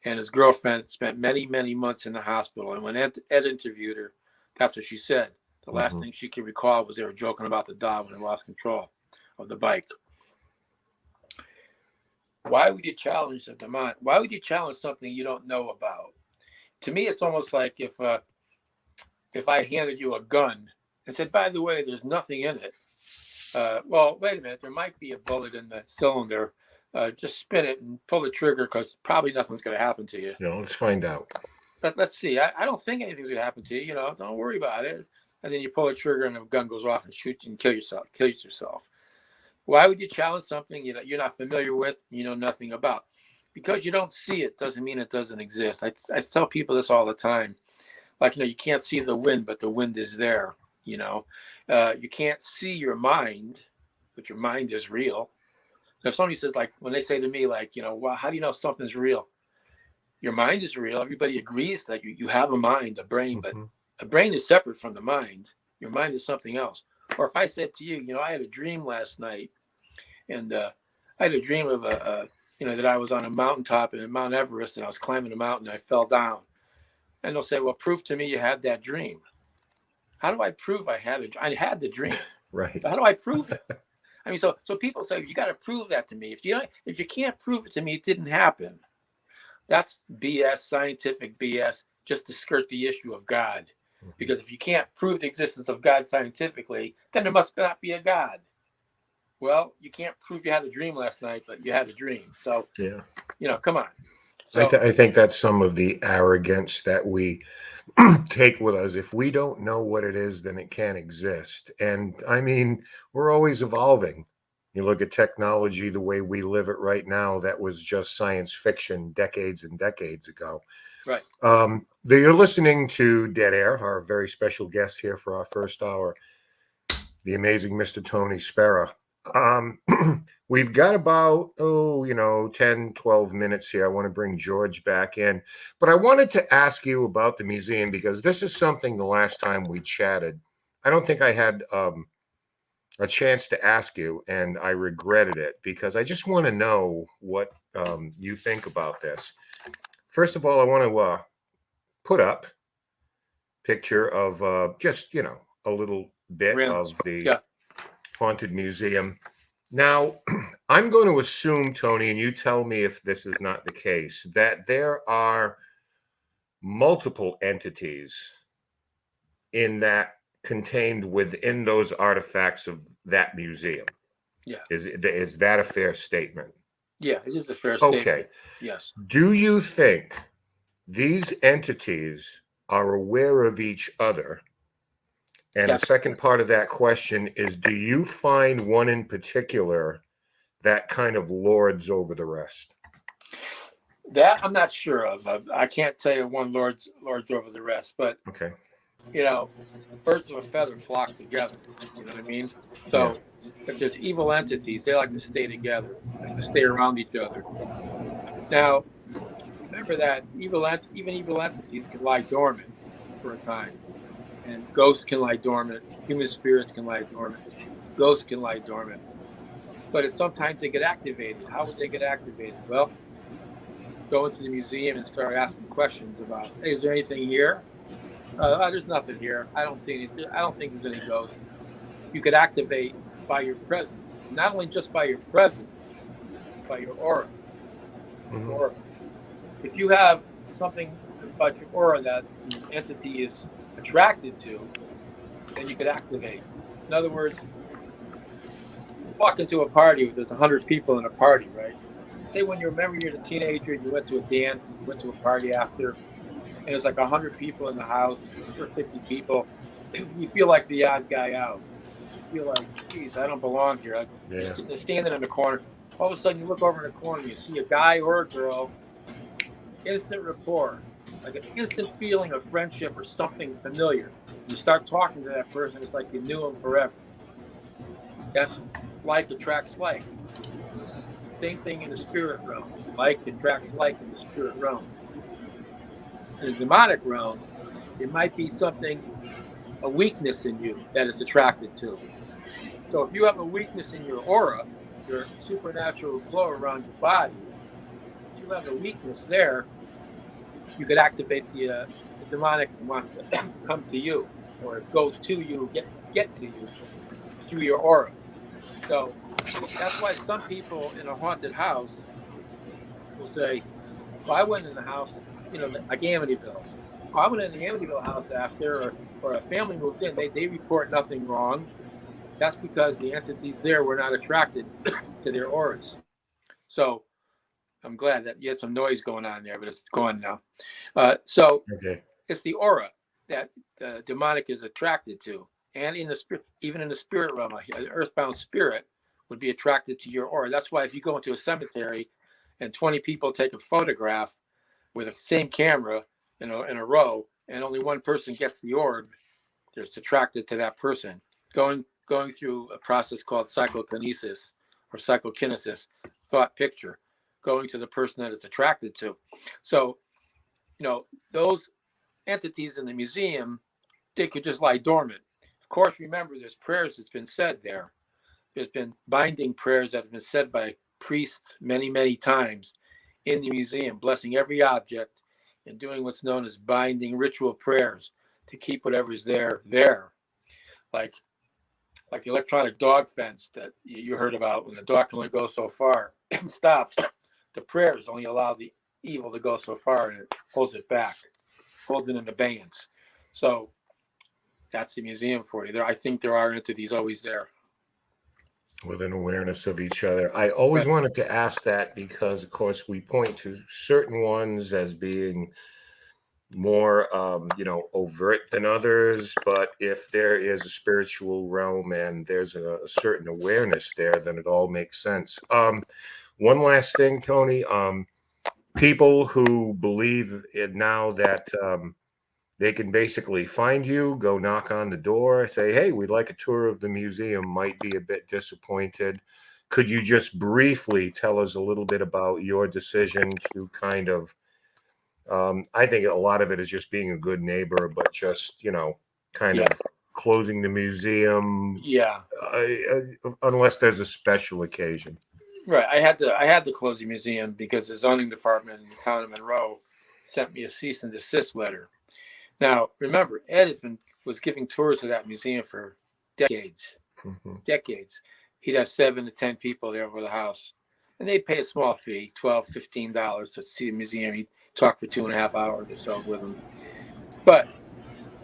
And his girlfriend spent many, many months in the hospital. And when Ed interviewed her, that's what she said. The last thing she could recall was they were joking about the dog when he lost control of the bike. Why would you challenge the demonic? Why would you challenge something you don't know about? To me, it's almost like if I handed you a gun and said, "By the way, there's nothing in it." Well, wait a minute. There might be a bullet in the cylinder. Just spin it and pull the trigger, because probably nothing's going to happen to you. Let's find out. But let's see. I don't think anything's going to happen to you. Don't worry about it. And then you pull the trigger and the gun goes off and shoots and kills yourself. Why would you challenge something you're not familiar with, you know nothing about? Because you don't see it doesn't mean it doesn't exist. I tell people this all the time. Like, you can't see the wind, but the wind is there. You can't see your mind, but your mind is real. If somebody says, like, when they say to me, like, well, how do you know something's real? Your mind is real. Everybody agrees that you have a mind, a brain, but a brain is separate from the mind. Your mind is something else. Or if I said to you, I had a dream last night, and I had a dream of that I was on a mountaintop in Mount Everest, and I was climbing a mountain, and I fell down. And they'll say, "Well, prove to me you had that dream." How do I prove I had the dream? Right. How do I prove it? I mean, so people say, "You got to prove that to me." If you can't prove it to me, it didn't happen. That's BS, scientific BS, just to skirt the issue of God. Because if you can't prove the existence of God scientifically, then there must not be a God. Well, you can't prove you had a dream last night, but you had a dream. So, come on. So, I think that's some of the arrogance that we take with us. If we don't know what it is, then it can't exist. And I mean, we're always evolving. You look at technology, the way we live it right now, that was just science fiction decades and decades ago. Right. You're listening to Dead Air, our very special guest here for our first hour, the amazing Mr. Tony Spera. We've got about 10, 12 minutes here. I want to bring George back in, but I wanted to ask you about the museum, because this is something the last time we chatted, I don't think I had a chance to ask you, and I regretted it, because I just want to know what you think about this. First of all, I want to put up a picture of just a little bit of the haunted museum. Now, I'm going to assume, Tony, and you tell me if this is not the case, that there are multiple entities contained within those artifacts of that museum. Yeah. Is that a fair statement? Yeah, it is a fair statement. Okay. Yes. Do you think these entities are aware of each other. And Yeah. the second part of that question is, do you find one in particular that kind of lords over the rest? That I'm not sure of. I can't tell you one lords over the rest, but Okay. Birds of a feather flock together. You know what I mean? So if there's evil entities, they like to stay together, like to stay around each other. Now, remember that even evil entities can lie dormant for a time, and ghosts can lie dormant. Human spirits can lie dormant. Ghosts can lie dormant. But sometimes they get activated. How would they get activated? Well, go into the museum and start asking questions about, hey, is there anything here? There's nothing here. I don't see anything. I don't think there's any ghosts. You could activate by your presence, not only just by your presence, by your aura. Mhm. Aura. If you have something about your aura that the entity is attracted to, then you could activate. In other words, you walk into a party where there's 100 people in a party, right? Say when you're a teenager and you went to a dance, you went to a party after, and there's like 100 people in the house or 50 people. You feel like the odd guy out. You feel like, geez, I don't belong here. You're Yeah. standing in the corner. All of a sudden, you look over in the corner, and you see a guy or a girl. Instant rapport, like an instant feeling of friendship or something familiar. You start talking to that person, it's like you knew him forever. That's like attracts like. Same thing in the spirit realm. Like attracts like in the spirit realm. In the demonic realm, it might be something, a weakness in you that it's attracted to. So if you have a weakness in your aura, your supernatural glow around your body, if you have a weakness there, you could activate the demonic that wants to come to you or go to you, get to you through your aura. So that's why some people in a haunted house will say, well, I went in the house, like Amityville. Oh, I went in the Amityville house after, or a family moved in. They report nothing wrong. That's because the entities there were not attracted to their auras. So I'm glad that you had some noise going on there, but it's gone now. So Okay. it's the aura that demonic is attracted to, and in the spirit, even in the spirit realm, an earthbound spirit would be attracted to your aura. That's why if you go into a cemetery and 20 people take a photograph with the same camera in a row, and only one person gets the orb, they're attracted to that person. Going through a process called psychokinesis or psychokinesis, thought picture, going to the person that it's attracted to. So, those entities in the museum, they could just lie dormant. Of course, remember, there's prayers that's been said there. There's been binding prayers that have been said by priests many, many times in the museum, blessing every object and doing what's known as binding ritual prayers to keep whatever's there. Like the electronic dog fence that you heard about, when the dog can only go so far and stops. The prayers only allow the evil to go so far, and it holds it back, holds it in abeyance. So that's the museum for you. I think there are entities always there. With an awareness of each other. I always Right. wanted to ask that because, of course, we point to certain ones as being more, overt than others. But if there is a spiritual realm and there's a certain awareness there, then it all makes sense. One last thing, Tony. People who believe it now that they can basically find you, go knock on the door, say, hey, we'd like a tour of the museum, might be a bit disappointed. Could you just briefly tell us a little bit about your decision to kind of, I think a lot of it is just being a good neighbor, but just, kind Yeah. of closing the museum, Yeah. unless there's a special occasion. Right. I had to close the museum because the zoning department in the town of Monroe sent me a cease and desist letter. Now, remember, Ed was giving tours of that museum for decades. Mhm. Decades. He'd have 7 to 10 people there over the house, and they'd pay a small fee, $12, $15 to see the museum. He'd talk for 2.5 hours or so with them. But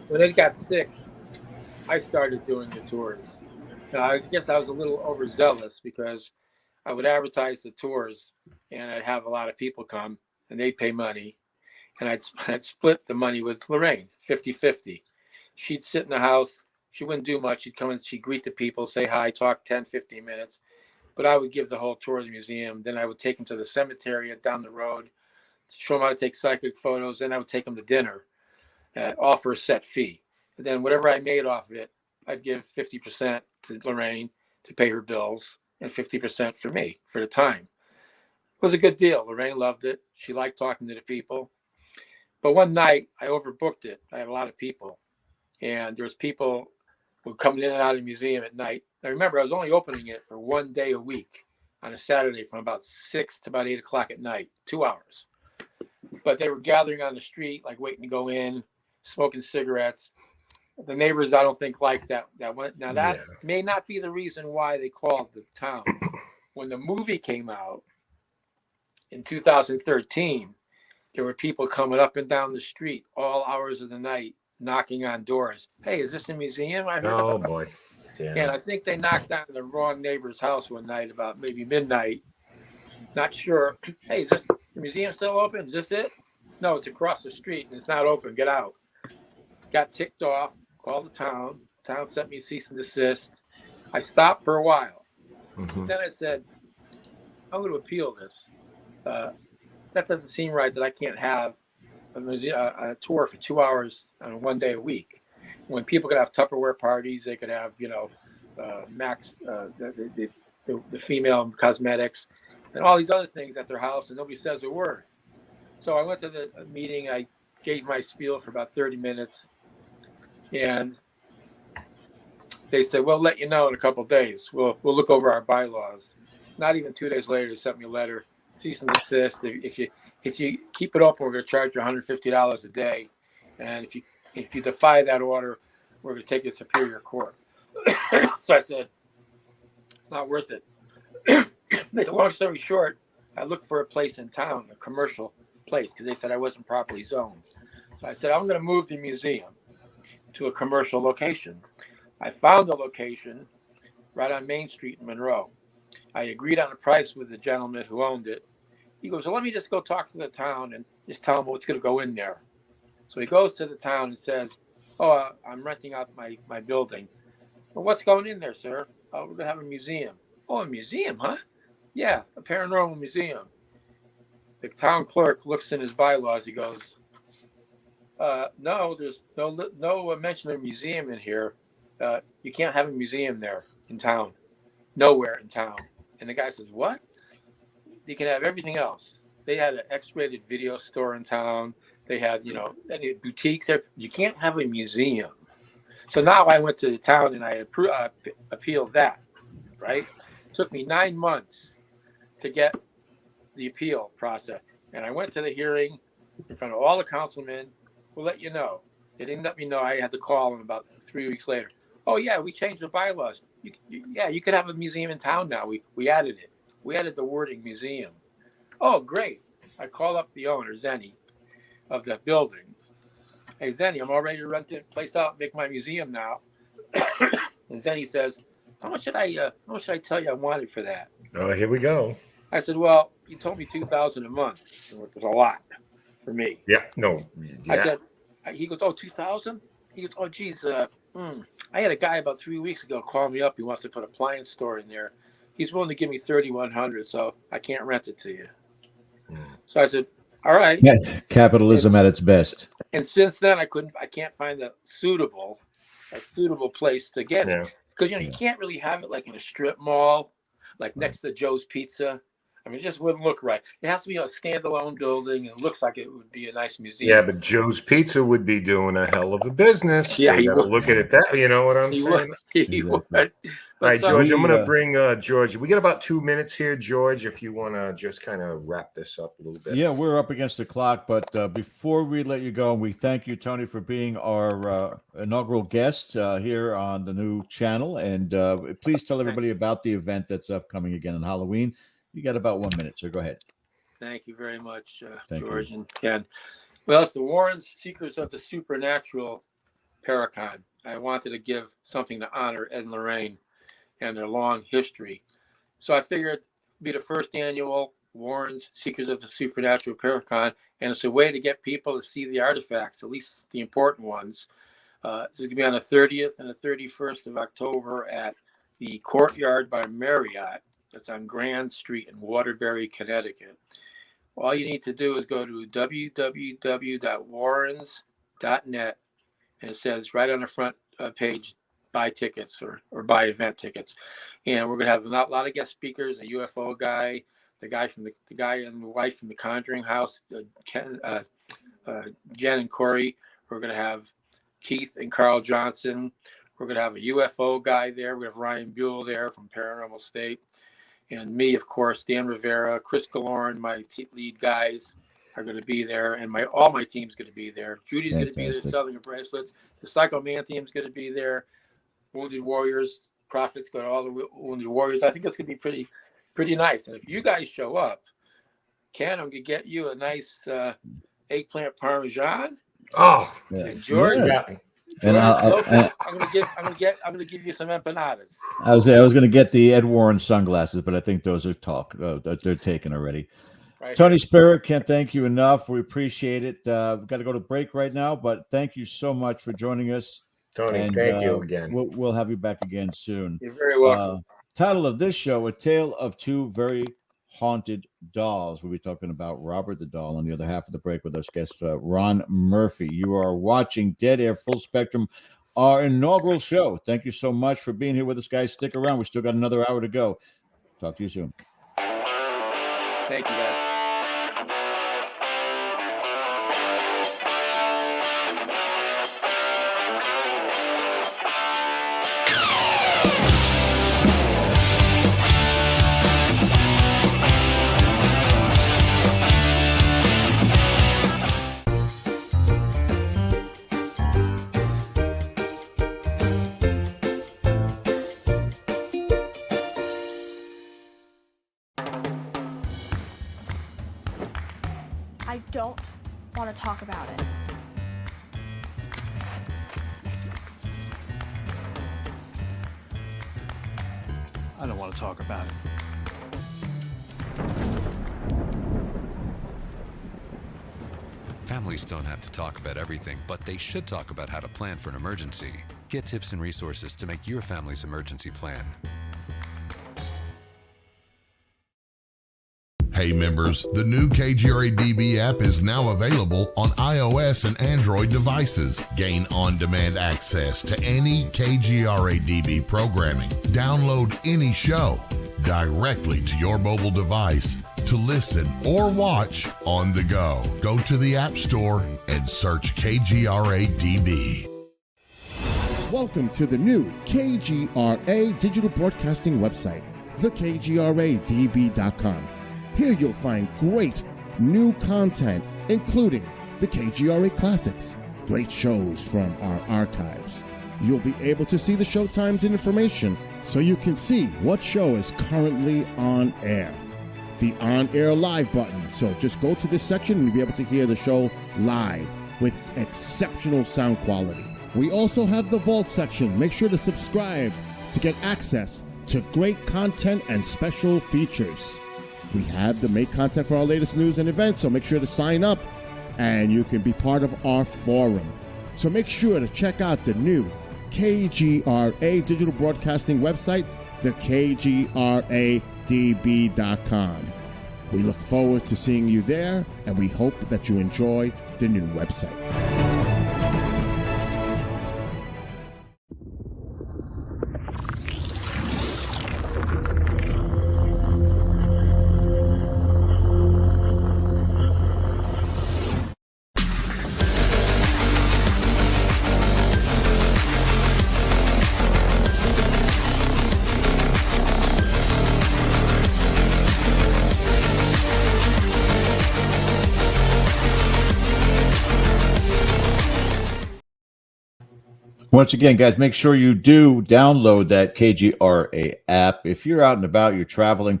when Ed got sick, I started doing the tours. Now, I guess I was a little overzealous because I would advertise the tours, and I'd have a lot of people come, and they'd pay money. and I'd split the money with Lorraine, 50-50. She'd sit in the house. She wouldn't do much. She'd come in, she'd greet the people, say hi, talk 10, 15 minutes. But I would give the whole tour of the museum. Then I would take them to the cemetery down the road, show them how to take psychic photos. Then I would take them to dinner, all for a set fee. And then whatever I made off of it, I'd give 50% to Lorraine to pay her bills and 50% for me for the time. It was a good deal. Lorraine loved it. She liked talking to the people. But one night I overbooked it. I had a lot of people, and there was people who were coming in and out of the museum at night. I remember I was only opening it for 1 day a week on a Saturday from about 6 to about 8 o'clock at night, 2 hours. But they were gathering on the street, like waiting to go in, smoking cigarettes. The neighbors, I don't think, liked that. Now that may not be the reason why they called the town. When the movie came out in 2013, there were people coming up and down the street all hours of the night, knocking on doors. Hey, is this a museum? I heard Oh boy. Yeah. And I think they knocked on the wrong neighbor's house one night about maybe midnight. Not sure. Hey, is this the museum still open? Is this it? No, it's across the street and it's not open. Get out. Got ticked off. Called the town. Town sent me cease and desist. I stopped for a while. Then I said, I'm going to appeal this. That doesn't seem right that I can't have a tour for 2 hours on 1 day a week. When people could have Tupperware parties, they could have, Max, the female cosmetics, and all these other things at their house, and nobody says a word. So I went to the meeting. I gave my spiel for about 30 minutes, and they said, "We'll let you know in a couple of days. We'll look over our bylaws." Not even 2 days later, they sent me a letter, cease and desist. If you keep it open, we're going to charge you $150 a day, and if you defy that order, we're going to take you to Superior Court. So I said, it's not worth it. Make a long story short, I looked for a place in town, a commercial place, because they said I wasn't properly zoned. So I said, I'm going to move the museum to a commercial location. I found a location right on Main Street in Monroe. I agreed on a price with the gentleman who owned it. He goes, well, let me just go talk to the town and just tell them what's going to go in there. So he goes to the town and says, oh, I'm renting out my building. Well, what's going in there, sir? Oh, we're going to have a museum. Oh, a museum, huh? Yeah, a paranormal museum. The town clerk looks in his bylaws. He goes, no, there's no mention of a museum in here. You can't have a museum there in town. Nowhere in town. And the guy says, what? You can have everything else. They had an X-rated video store in town. They had, boutiques there. You can't have a museum. So now I went to the town and I appealed that, right? It took me 9 months to get the appeal process. And I went to the hearing in front of all the councilmen. We'll let you know. They didn't let me know. I had to call them about 3 weeks later. Oh, yeah, we changed the bylaws. You could have a museum in town now. We added it. We added the wording museum. Oh, great. I call up the owner, Zenny, of the building. Hey, Zenny, I'm all ready to rent the place out and make my museum now. And Zenny says, how much should I tell you I wanted for that? Oh, here we go. I said, well, you told me $2,000 a month. It was a lot for me. Yeah, no. Yeah. I said, he goes, oh, $2,000? He goes, oh, geez, I had a guy about 3 weeks ago call me up. He wants to put an appliance store in there. He's willing to give me $3,100, so I can't rent it to you. So I said, all right. Yeah, capitalism at its best. And since then, I can't find a suitable place to get it. Because, you can't really have it like in a strip mall, like next to Joe's Pizza. I mean, it just wouldn't look right. It has to be a standalone building, and it looks like it would be a nice museum. Yeah, but Joe's Pizza would be doing a hell of a business. Yeah, he would. Look at it that. You know what I'm saying? He would. All right, George, I'm going to bring George. We got about 2 minutes here, George, if you want to just kind of wrap this up a little bit. Yeah, we're up against the clock, but before we let you go, we thank you, Tony, for being our inaugural guest here on the new channel. And please tell everybody about the event that's upcoming again on Halloween. You got about 1 minute, so go ahead. Thank you very much, Thank George you. and Ken. Well, it's the Warren Seekers of the Supernatural Paracon. I wanted to give something to honor Ed Lorraine and their long history. So I figured it'd be the first annual Warren's Secrets of the Supernatural Paracon, and it's a way to get people to see the artifacts, at least the important ones. It's going to be on the 30th and the 31st of October at the Courtyard by Marriott. That's on Grand Street in Waterbury, Connecticut. All you need to do is go to www.warrens.net, and it says right on the front page, buy tickets or buy event tickets. And we're going to have a lot of guest speakers, a UFO guy, the guy and the wife from the Conjuring House, Jen and Corey. We're going to have Keith and Carl Johnson. We're going to have a UFO guy there. We have Ryan Buell there from Paranormal State. And me, of course, Dan Rivera, Chris Galorn, my lead guys are going to be there. And all my team's going to be there. Judy's going to be there selling her bracelets. The Psychomantheum's going to be there. Wounded Warriors, Prophets, got all the Wounded Warriors. I think that's going to be pretty nice. And if you guys show up, Ken, I'm going to get you a nice eggplant parmesan. Oh, and George, and I'm gonna give you some empanadas. I was going to get the Ed Warren sunglasses, but I think those are they're taken already. Right. Tony Spera, can't thank you enough. We appreciate it. We've got to go to break right now, but thank you so much for joining us. Tony, and, thank you again. We'll have you back again soon. You're very welcome. Title of this show: A Tale of Two Very Haunted Dolls. We'll be talking about Robert the Doll on the other half of the break with our guest, Ron Murphy. You are watching Dead Air Full Spectrum, our inaugural show. Thank you so much for being here with us, guys. Stick around. We still got another hour to go. Talk to you soon. Thank you, guys. I don't want to talk about it. I don't want to talk about it. Families don't have to talk about everything, but they should talk about how to plan for an emergency. Get tips and resources to make your family's emergency plan. Hey members, the new KGRA DB app is now available on iOS and Android devices. Gain on-demand access to any KGRA DB programming. Download any show directly to your mobile device to listen or watch on the go. Go to the App Store and search KGRA DB. Welcome to the new KGRA Digital Broadcasting website, thekgradb.com. Here you'll find great new content, including the KGRA Classics, great shows from our archives. You'll be able to see the show times and information so you can see what show is currently on air. The on-air live button, so just go to this section and you'll be able to hear the show live with exceptional sound quality. We also have the Vault section. Make sure to subscribe to get access to great content and special features. We have the make content for our latest news and events, so make sure to sign up and you can be part of our forum. So make sure to check out the new KGRA Digital Broadcasting website, thekgradb.com. We look forward to seeing you there, and we hope that you enjoy the new website. Once again, guys, make sure you do download that KGRA app. If you're out and about, you're traveling,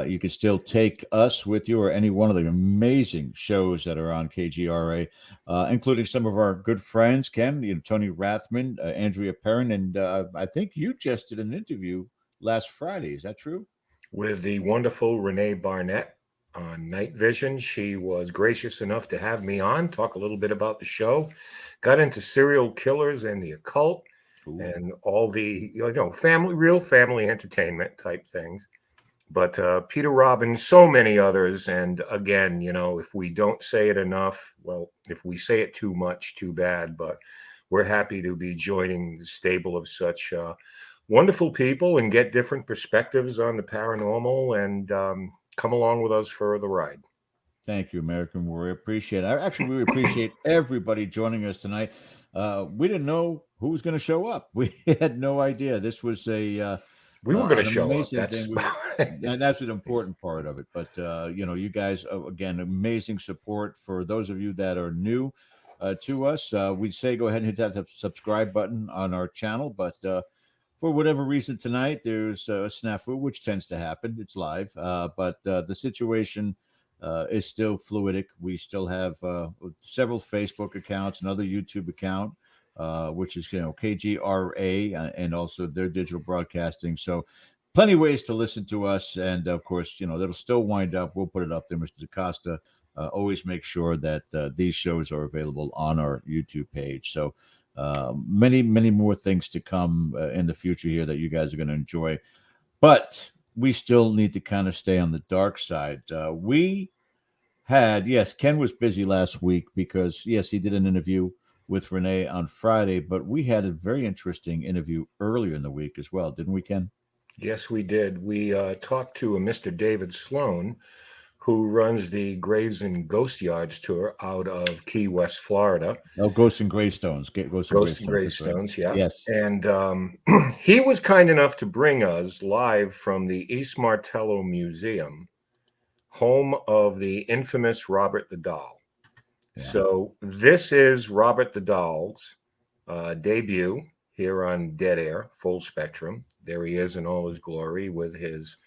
you can still take us with you or any one of the amazing shows that are on KGRA, including some of our good friends, Ken, Tony Rathman, Andrea Perrin, and I think you just did an interview last Friday. Is that true? With the wonderful Renee Barnett. on Night Vision. She was gracious enough to have me on, talk a little bit about the show. Got into serial killers and the occult. Ooh. And all the real family entertainment type things. But Peter Robbins, so many others. And again, if we don't say it enough, well, if we say it too much, too bad. But we're happy to be joining the stable of such wonderful people and get different perspectives on the paranormal and come along with us for the ride. Thank you, American Warrior. Appreciate it. Actually, we appreciate everybody joining us tonight. We didn't know who was going to show up. We had no idea. This was a we were going to show up. And that's an important part of it. But you guys, again, amazing support for those of you that are new to us. We'd say go ahead and hit that subscribe button on our channel. But for whatever reason tonight, there's a snafu, which tends to happen. It's live, but the situation is still fluidic. We still have several Facebook accounts, another YouTube account, which is KGRA, and also their digital broadcasting. So plenty of ways to listen to us, and of course, that'll still wind up. We'll put it up there, Mr. DaCosta. Always make sure that these shows are available on our YouTube page. So many more things to come in the future here that you guys are going to enjoy. But we still need to kind of stay on the dark side. Ken was busy last week because, yes, he did an interview with Renee on Friday, but we had a very interesting interview earlier in the week as well, didn't we, Ken? Yes, we did. We talked to a Mr. David Sloan, who runs the Graves and Ghost Yards tour out of Key West, Florida. Oh, Ghosts and Gravestones. Ghosts and Gravestones, yeah. Yes. And he was kind enough to bring us live from the East Martello Museum, home of the infamous Robert the Doll. Yeah. So this is Robert the Doll's debut here on Dead Air, Full Spectrum. There he is in all his glory with his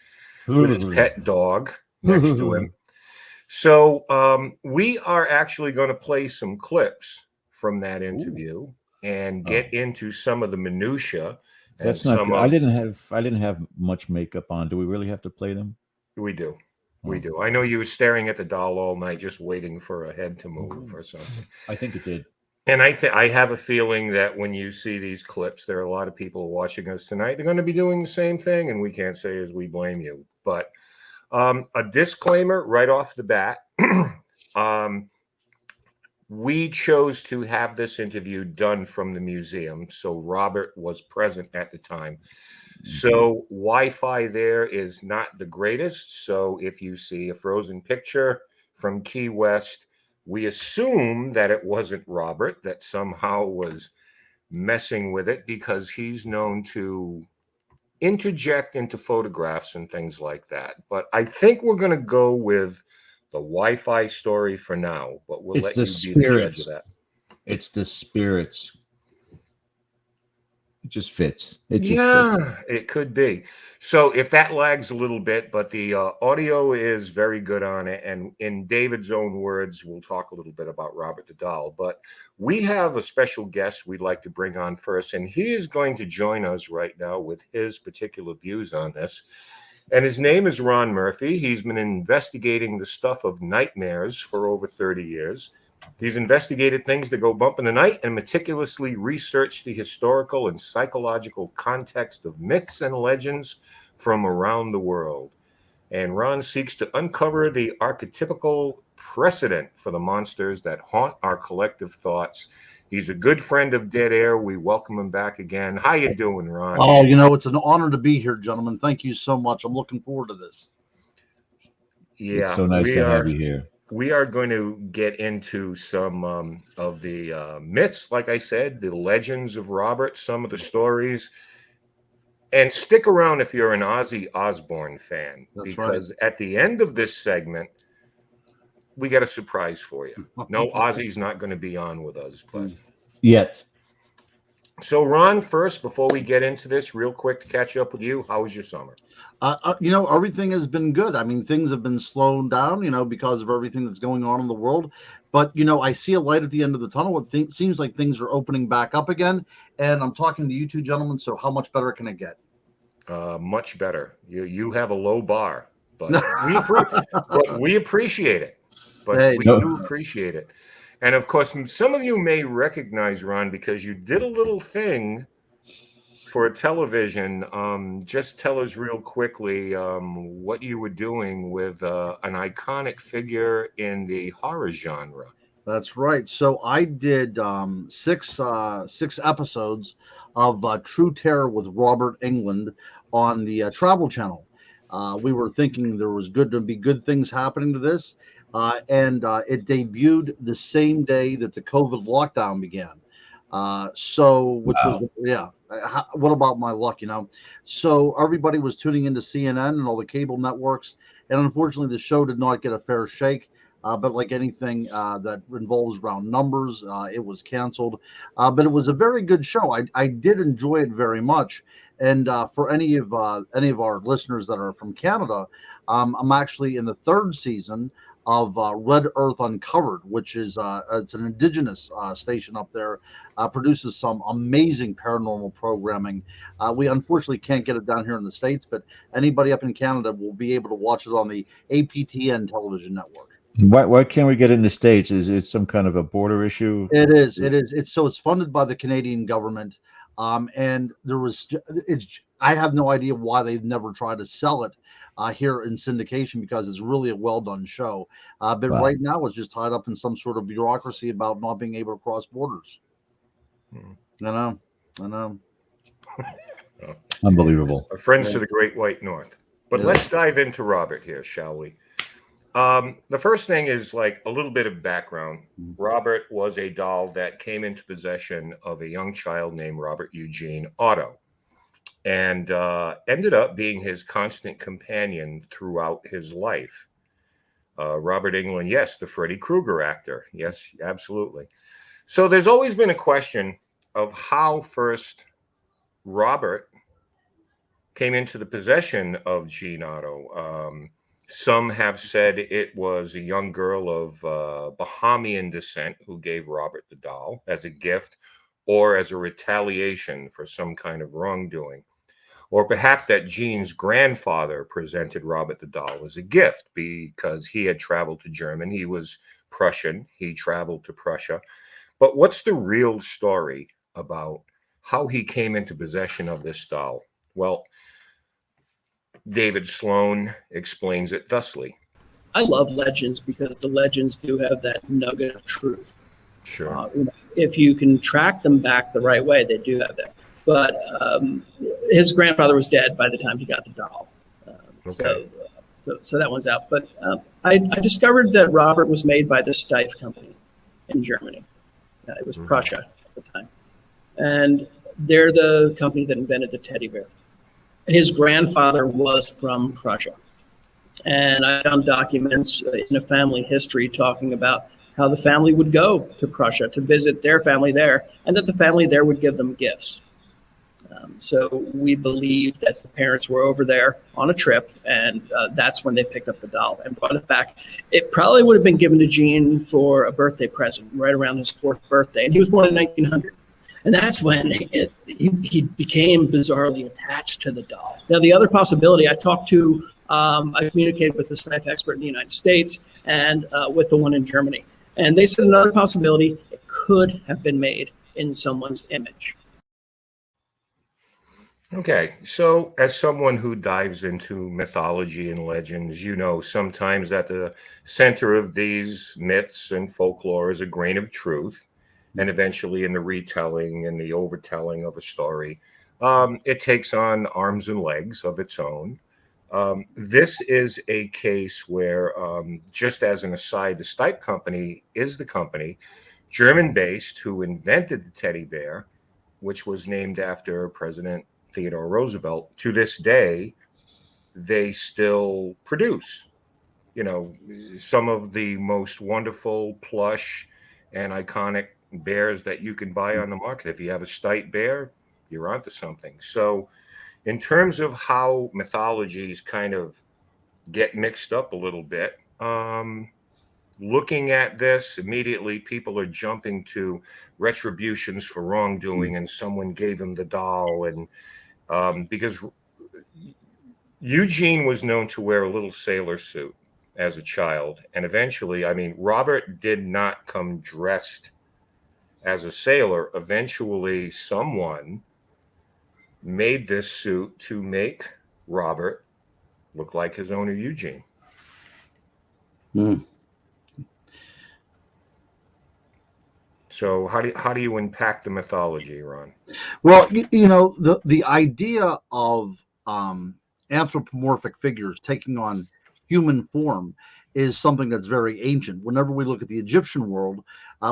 pet dog next to him. So we are actually going to play some clips from that interview and get into some of the minutia. That's not good. I didn't have much makeup on. Do we really have to play them? We do. We do. I know you were staring at the doll all night, just waiting for a head to move or something. I think it did. And I have a feeling that when you see these clips, there are a lot of people watching us tonight. They're going to be doing the same thing, and we can't say as we blame you. But a disclaimer right off the bat. We chose to have this interview done from the museum, so Robert was present at the time. So Wi-Fi there is not the greatest. So if you see a frozen picture from Key West, we assume that it wasn't Robert, that somehow was messing with it, because he's known to interject into photographs and things like that. But I think we're going to go with the Wi-Fi story for now, but we'll let you be the judge of that. It's the spirits. It just fits. It could be. So if that lags a little bit, but the audio is very good on it. And in David's own words, we'll talk a little bit about Robert the Doll. But we have a special guest we'd like to bring on first, and he is going to join us right now with his particular views on this. And his name is Ron Murphy. He's been investigating the stuff of nightmares for over 30 years. He's investigated things that go bump in the night and meticulously researched the historical and psychological context of myths and legends from around the world. And Ron seeks to uncover the archetypical precedent for the monsters that haunt our collective thoughts. He's a good friend of Dead Air. We welcome him back again. How you doing, Ron? Oh, it's an honor to be here, gentlemen. Thank you so much. I'm looking forward to this. Yeah, it's so nice to have you here. We are going to get into some of the myths, like I said, the legends of Robert, some of the stories. And stick around if you're an Ozzy Osbourne fan, because at the end of this segment, we got a surprise for you. No, Ozzy's not going to be on with us, but yet. So, Ron, first, before we get into this, real quick to catch up with you, how was your summer? Everything has been good. I mean, things have been slowed down, because of everything that's going on in the world. But, I see a light at the end of the tunnel. It seems like things are opening back up again. And I'm talking to you two gentlemen, so how much better can it get? Much better. You have a low bar. but we appreciate it. But Hey, we no. do appreciate it. And of course, some of you may recognize Ron because you did a little thing for television. Just tell us real quickly what you were doing with an iconic figure in the horror genre. that's right. So I did six episodes of True Terror with Robert England on the Travel Channel. We were thinking there was going to be good things happening to this, and it debuted the same day that the COVID lockdown began. Which was, yeah. What about my luck, So everybody was tuning into CNN and all the cable networks, and unfortunately, the show did not get a fair shake. But like anything that involves round numbers, it was canceled. But it was a very good show. I did enjoy it very much. And for any of our listeners that are from Canada, I'm actually in the third season of Red Earth Uncovered, which is it's an indigenous station up there, produces some amazing paranormal programming. We unfortunately can't get it down here in the States, but anybody up in Canada will be able to watch it on the APTN television network. Why can't we get it in the States? Is it some kind of a border issue? It is. It's funded by the Canadian government, and I have no idea why they've never tried to sell it here in syndication, because it's really a well done show. But Wow. right now it's just tied up in some sort of bureaucracy about not being able to cross borders. I know. Unbelievable. Our friends to the Great White North. But let's dive into Robert here, shall we? The first thing is like a little bit of background. Robert was a doll that came into possession of a young child named Robert Eugene Otto, and ended up being his constant companion throughout his life. Robert Englund, yes, the Freddy Krueger actor. Yes, absolutely. So there's always been a question of how first Robert came into the possession of Gene Otto. Some have said it was a young girl of Bahamian descent who gave Robert the doll as a gift or as a retaliation for some kind of wrongdoing. Or perhaps that Gene's grandfather presented Robert the doll as a gift because he had traveled to Germany. He was Prussian. He traveled to Prussia. But what's the real story about how he came into possession of this doll? Well, David Sloan explains it thusly. I love legends because the legends do have that nugget of truth. Sure. If you can track them back the right way, they do have that. But his grandfather was dead by the time he got the doll. Okay. So that one's out. But I discovered that Robert was made by the Steiff company in Germany. It was Prussia at the time. And they're the company that invented the teddy bear. His grandfather was from Prussia. And I found documents in a family history talking about how the family would go to Prussia to visit their family there, and that the family there would give them gifts. So we believe that the parents were over there on a trip, and that's when they picked up the doll and brought it back. It probably would have been given to Gene for a birthday present right around his 4th birthday, and he was born in 1900. And that's when he became bizarrely attached to the doll. Now, the other possibility, I communicated with the Steiff expert in the United States and with the one in Germany. And they said another possibility, it could have been made in someone's image. Okay, so as someone who dives into mythology and legends, sometimes at the center of these myths and folklore is a grain of truth. And eventually in the retelling and the overtelling of a story, it takes on arms and legs of its own. This is a case where, just as an aside, the Steiff company is the company, German-based, who invented the teddy bear, which was named after President Theodore Roosevelt. To this day, they still produce, some of the most wonderful plush and iconic bears that you can buy on the market. If you have a Steiff bear, you're onto something. So in terms of how mythologies kind of get mixed up a little bit, looking at this, immediately people are jumping to retributions for wrongdoing and someone gave him the doll. And because, Eugene was known to wear a little sailor suit as a child. And eventually, I mean, Robert did not come dressed as a sailor. Eventually, someone made this suit to make Robert look like his owner, Eugene. Mm. So how do you unpack the mythology, Ron? Well, the idea of anthropomorphic figures taking on human form is something that's very ancient. Whenever we look at the Egyptian world,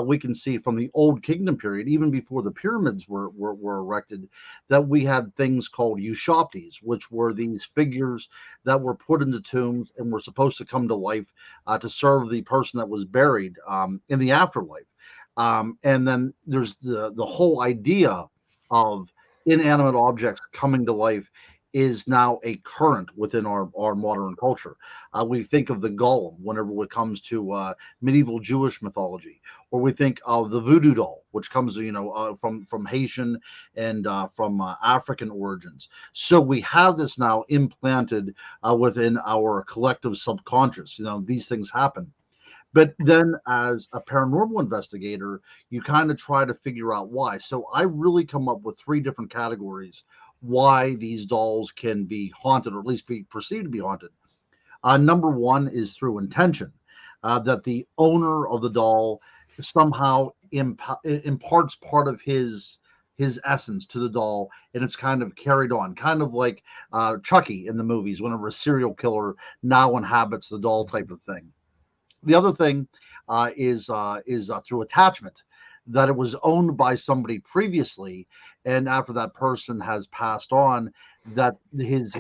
we can see from the Old Kingdom period, even before the pyramids were erected, that we had things called Ushaptis, which were these figures that were put into tombs and were supposed to come to life to serve the person that was buried in the afterlife. And then there's the whole idea of inanimate objects coming to life is now a current within our modern culture. We think of the golem whenever it comes to medieval Jewish mythology, or we think of the voodoo doll, which comes from Haitian and from African origins. So we have this now implanted within our collective subconscious. These things happen. But then as a paranormal investigator, you kind of try to figure out why. So I really come up with 3 different categories why these dolls can be haunted, or at least be perceived to be haunted. Number 1 is through intention, that the owner of the doll somehow imparts part of his essence to the doll, and it's kind of carried on, kind of like Chucky in the movies, whenever a serial killer now inhabits the doll type of thing. The other thing is through attachment, that it was owned by somebody previously, and after that person has passed on, that his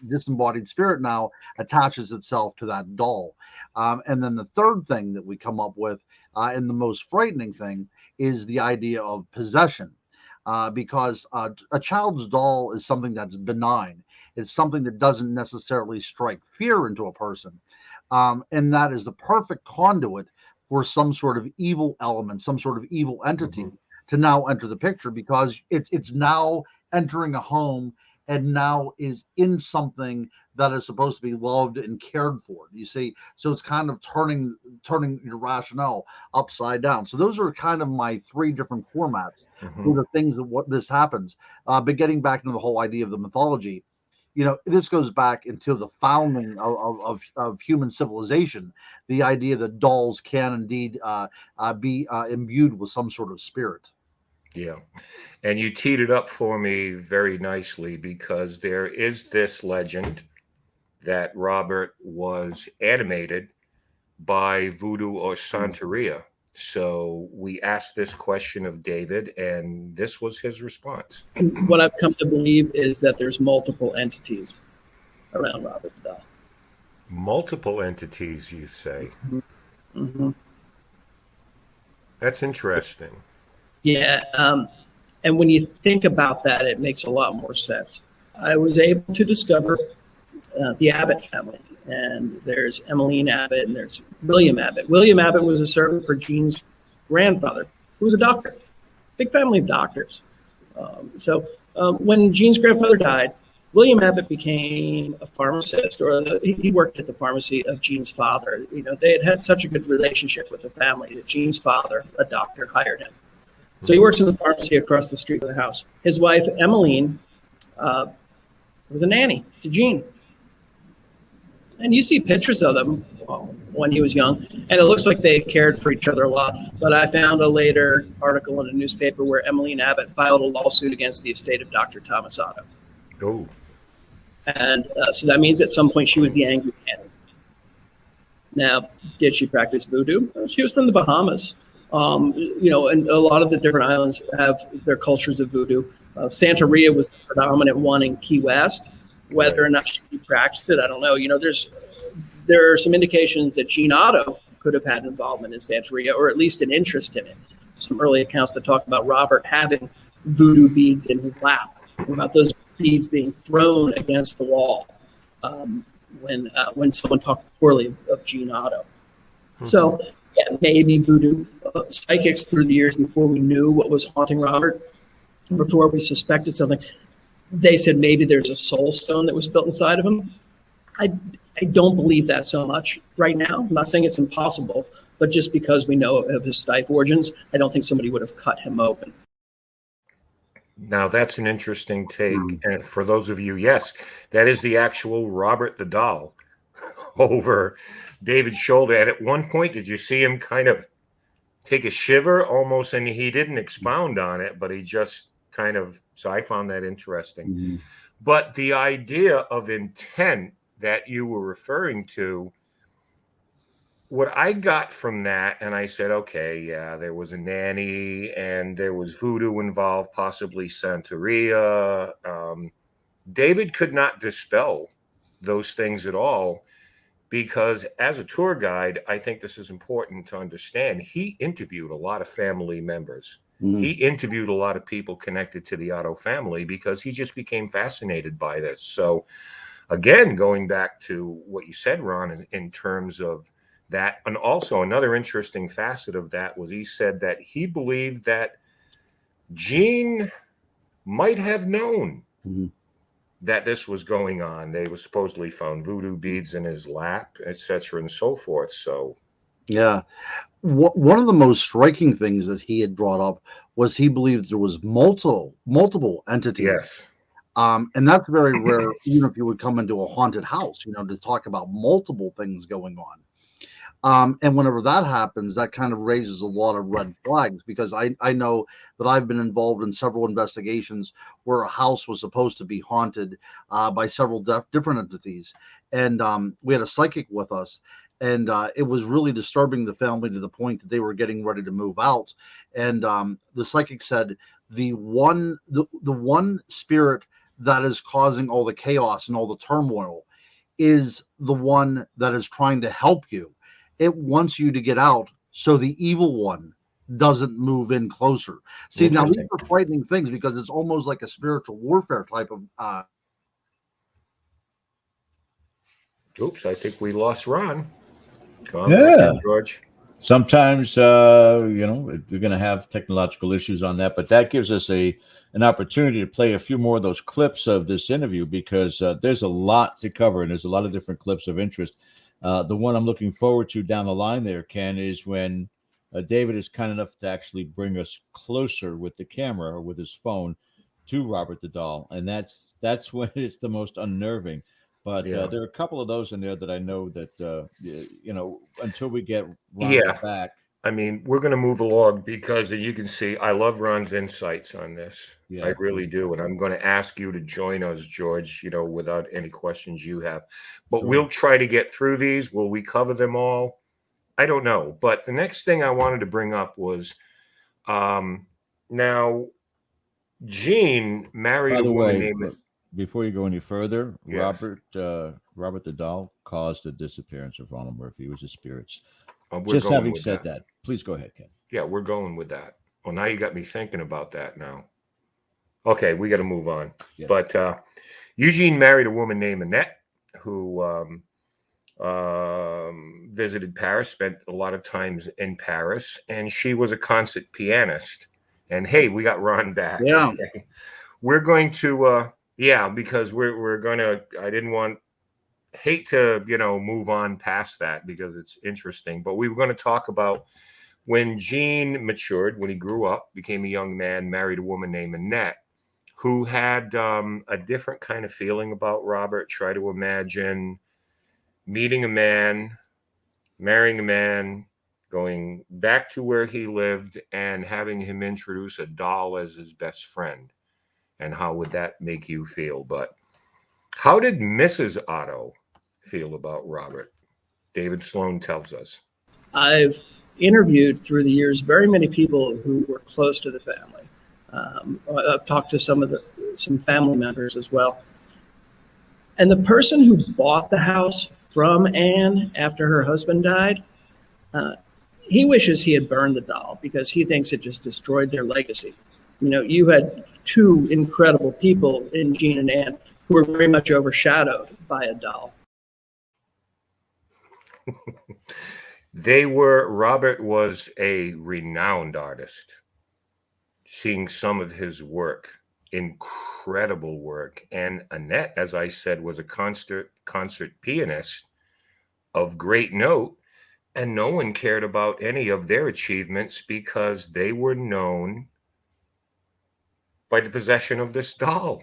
disembodied spirit now attaches itself to that doll. And then the third thing that we come up with, and the most frightening thing, is the idea of possession, because a child's doll is something that's benign. It's something that doesn't necessarily strike fear into a person. And that is the perfect conduit for some sort of evil element, some sort of evil entity to now enter the picture, because it's now entering a home and now is in something that is supposed to be loved and cared for. You see, so it's kind of turning your rationale upside down. So those are kind of my 3 different formats for the things that what this happens. But getting back into the whole idea of the mythology, this goes back into the founding of human civilization, the idea that dolls can indeed be imbued with some sort of spirit. Yeah. And you teed it up for me very nicely, because there is this legend that Robert was animated by voodoo or Santeria. So we asked this question of David, and this was his response. What I've come to believe is that there's multiple entities around Robert the doll. Multiple entities, you say? Mm-hmm. That's interesting. Yeah. And when you think about that, it makes a lot more sense. I was able to discover the Abbott family. And there's Emmeline Abbott, and there's William Abbott. William Abbott was a servant for Jean's grandfather, who was a doctor. Big family of doctors. So when Jean's grandfather died, William Abbott became a pharmacist, or he worked at the pharmacy of Jean's father. They had such a good relationship with the family that Jean's father, a doctor, hired him. So he works in the pharmacy across the street from the house. His wife, Emmeline, was a nanny to Jean. And you see pictures of them when he was young, and it looks like they cared for each other a lot. But I found a later article in a newspaper where Emmeline Abbott filed a lawsuit against the estate of Dr. Thomas Otto. Oh. And so that means at some point she was the angry nanny. Now, did she practice voodoo? She was from the Bahamas. And a lot of the different islands have their cultures of voodoo. Santeria was the predominant one in Key West. Whether or not she practiced it, I don't know. There are some indications that Jean Otto could have had involvement in Santeria, or at least an interest in it. Some early accounts that talk about Robert having voodoo beads in his lap, about those beads being thrown against the wall when someone talked poorly of Jean Otto. So, yeah, maybe voodoo. Psychics through the years, before we knew what was haunting Robert, before we suspected something, they said maybe there's a soul stone that was built inside of him. I don't believe that so much right now. I'm not saying it's impossible, but just because we know of his Steiff origins, I don't think somebody would have cut him open. Now, that's an interesting take. And for those of you, yes, that is the actual Robert the Doll over David's shoulder. And at one point, did you see him kind of take a shiver almost? And he didn't expound on it, but he just kind of, so I found that interesting. But the idea of intent that you were referring to, what I got from that, and I said, okay, yeah, there was a nanny and there was voodoo involved, possibly Santeria. David could not dispel those things at all because as a tour guide, I think this is important to understand. He interviewed a lot of family members. He interviewed a lot of people connected to the Otto family because he just became fascinated by this. So again, going back to what you said, Ron, in terms of that, and also another interesting facet of that was he said that he believed that Gene might have known that this was going on. They were supposedly found voodoo beads in his lap, etc., and so forth. So, yeah, one of the most striking things that he had brought up was he believed there was multiple entities. Yes. And that's very rare, even if you would come into a haunted house, to talk about multiple things going on. And whenever that happens, that kind of raises a lot of red flags because I know that I've been involved in several investigations where a house was supposed to be haunted by several different entities. And we had a psychic with us, and it was really disturbing the family to the point that they were getting ready to move out. And the psychic said the one spirit that is causing all the chaos and all the turmoil is the one that is trying to help you. It wants you to get out so the evil one doesn't move in closer. See, now these are frightening things because it's almost like a spiritual warfare type of oops, I think we lost Ron. Come back in, George. Sometimes, we're going to have technological issues on that, but that gives us an opportunity to play a few more of those clips of this interview because there's a lot to cover and there's a lot of different clips of interest. The one I'm looking forward to down the line there, Ken, is when David is kind enough to actually bring us closer with the camera or with his phone to Robert the Doll. And that's when it's the most unnerving. But there are a couple of those in there that I know that, until we get Ron back. I mean, we're going to move along because you can see I love Ron's insights on this. I really do. And I'm going to ask you to join us, George, without any questions you have. But we'll try to get through these. Will we cover them all? I don't know. But the next thing I wanted to bring up was now Gene married a woman named... Before you go any further, yes. Robert the Doll caused the disappearance of Ronald Murphy. It was his spirits. Just having said that, please go ahead, Ken. Yeah, we're going with that. Well, now you got me thinking about that now. Okay, we got to move on. Yeah. But Eugene married a woman named Annette who visited Paris, spent a lot of times in Paris, and she was a concert pianist. And hey, we got Ron back. Yeah. We're going to... because we're gonna. I hate to move on past that because it's interesting. But we were going to talk about when Gene matured, when he grew up, became a young man, married a woman named Annette, who had a different kind of feeling about Robert. Try to imagine meeting a man, marrying a man, going back to where he lived, and having him introduce a doll as his best friend. And how would that make you feel? But how did Mrs. Otto feel about Robert? David Sloan tells us. I've interviewed through the years very many people who were close to the family. I've talked to some family members as well. And the person who bought the house from Anne after her husband died, he wishes he had burned the doll because he thinks it just destroyed their legacy. You had two incredible people in Gene and Anne who were very much overshadowed by a doll. Robert was a renowned artist. Seeing some of his work incredible work. And Annette, as I said, was a concert pianist of great note, and no one cared about any of their achievements because they were known by the possession of this doll.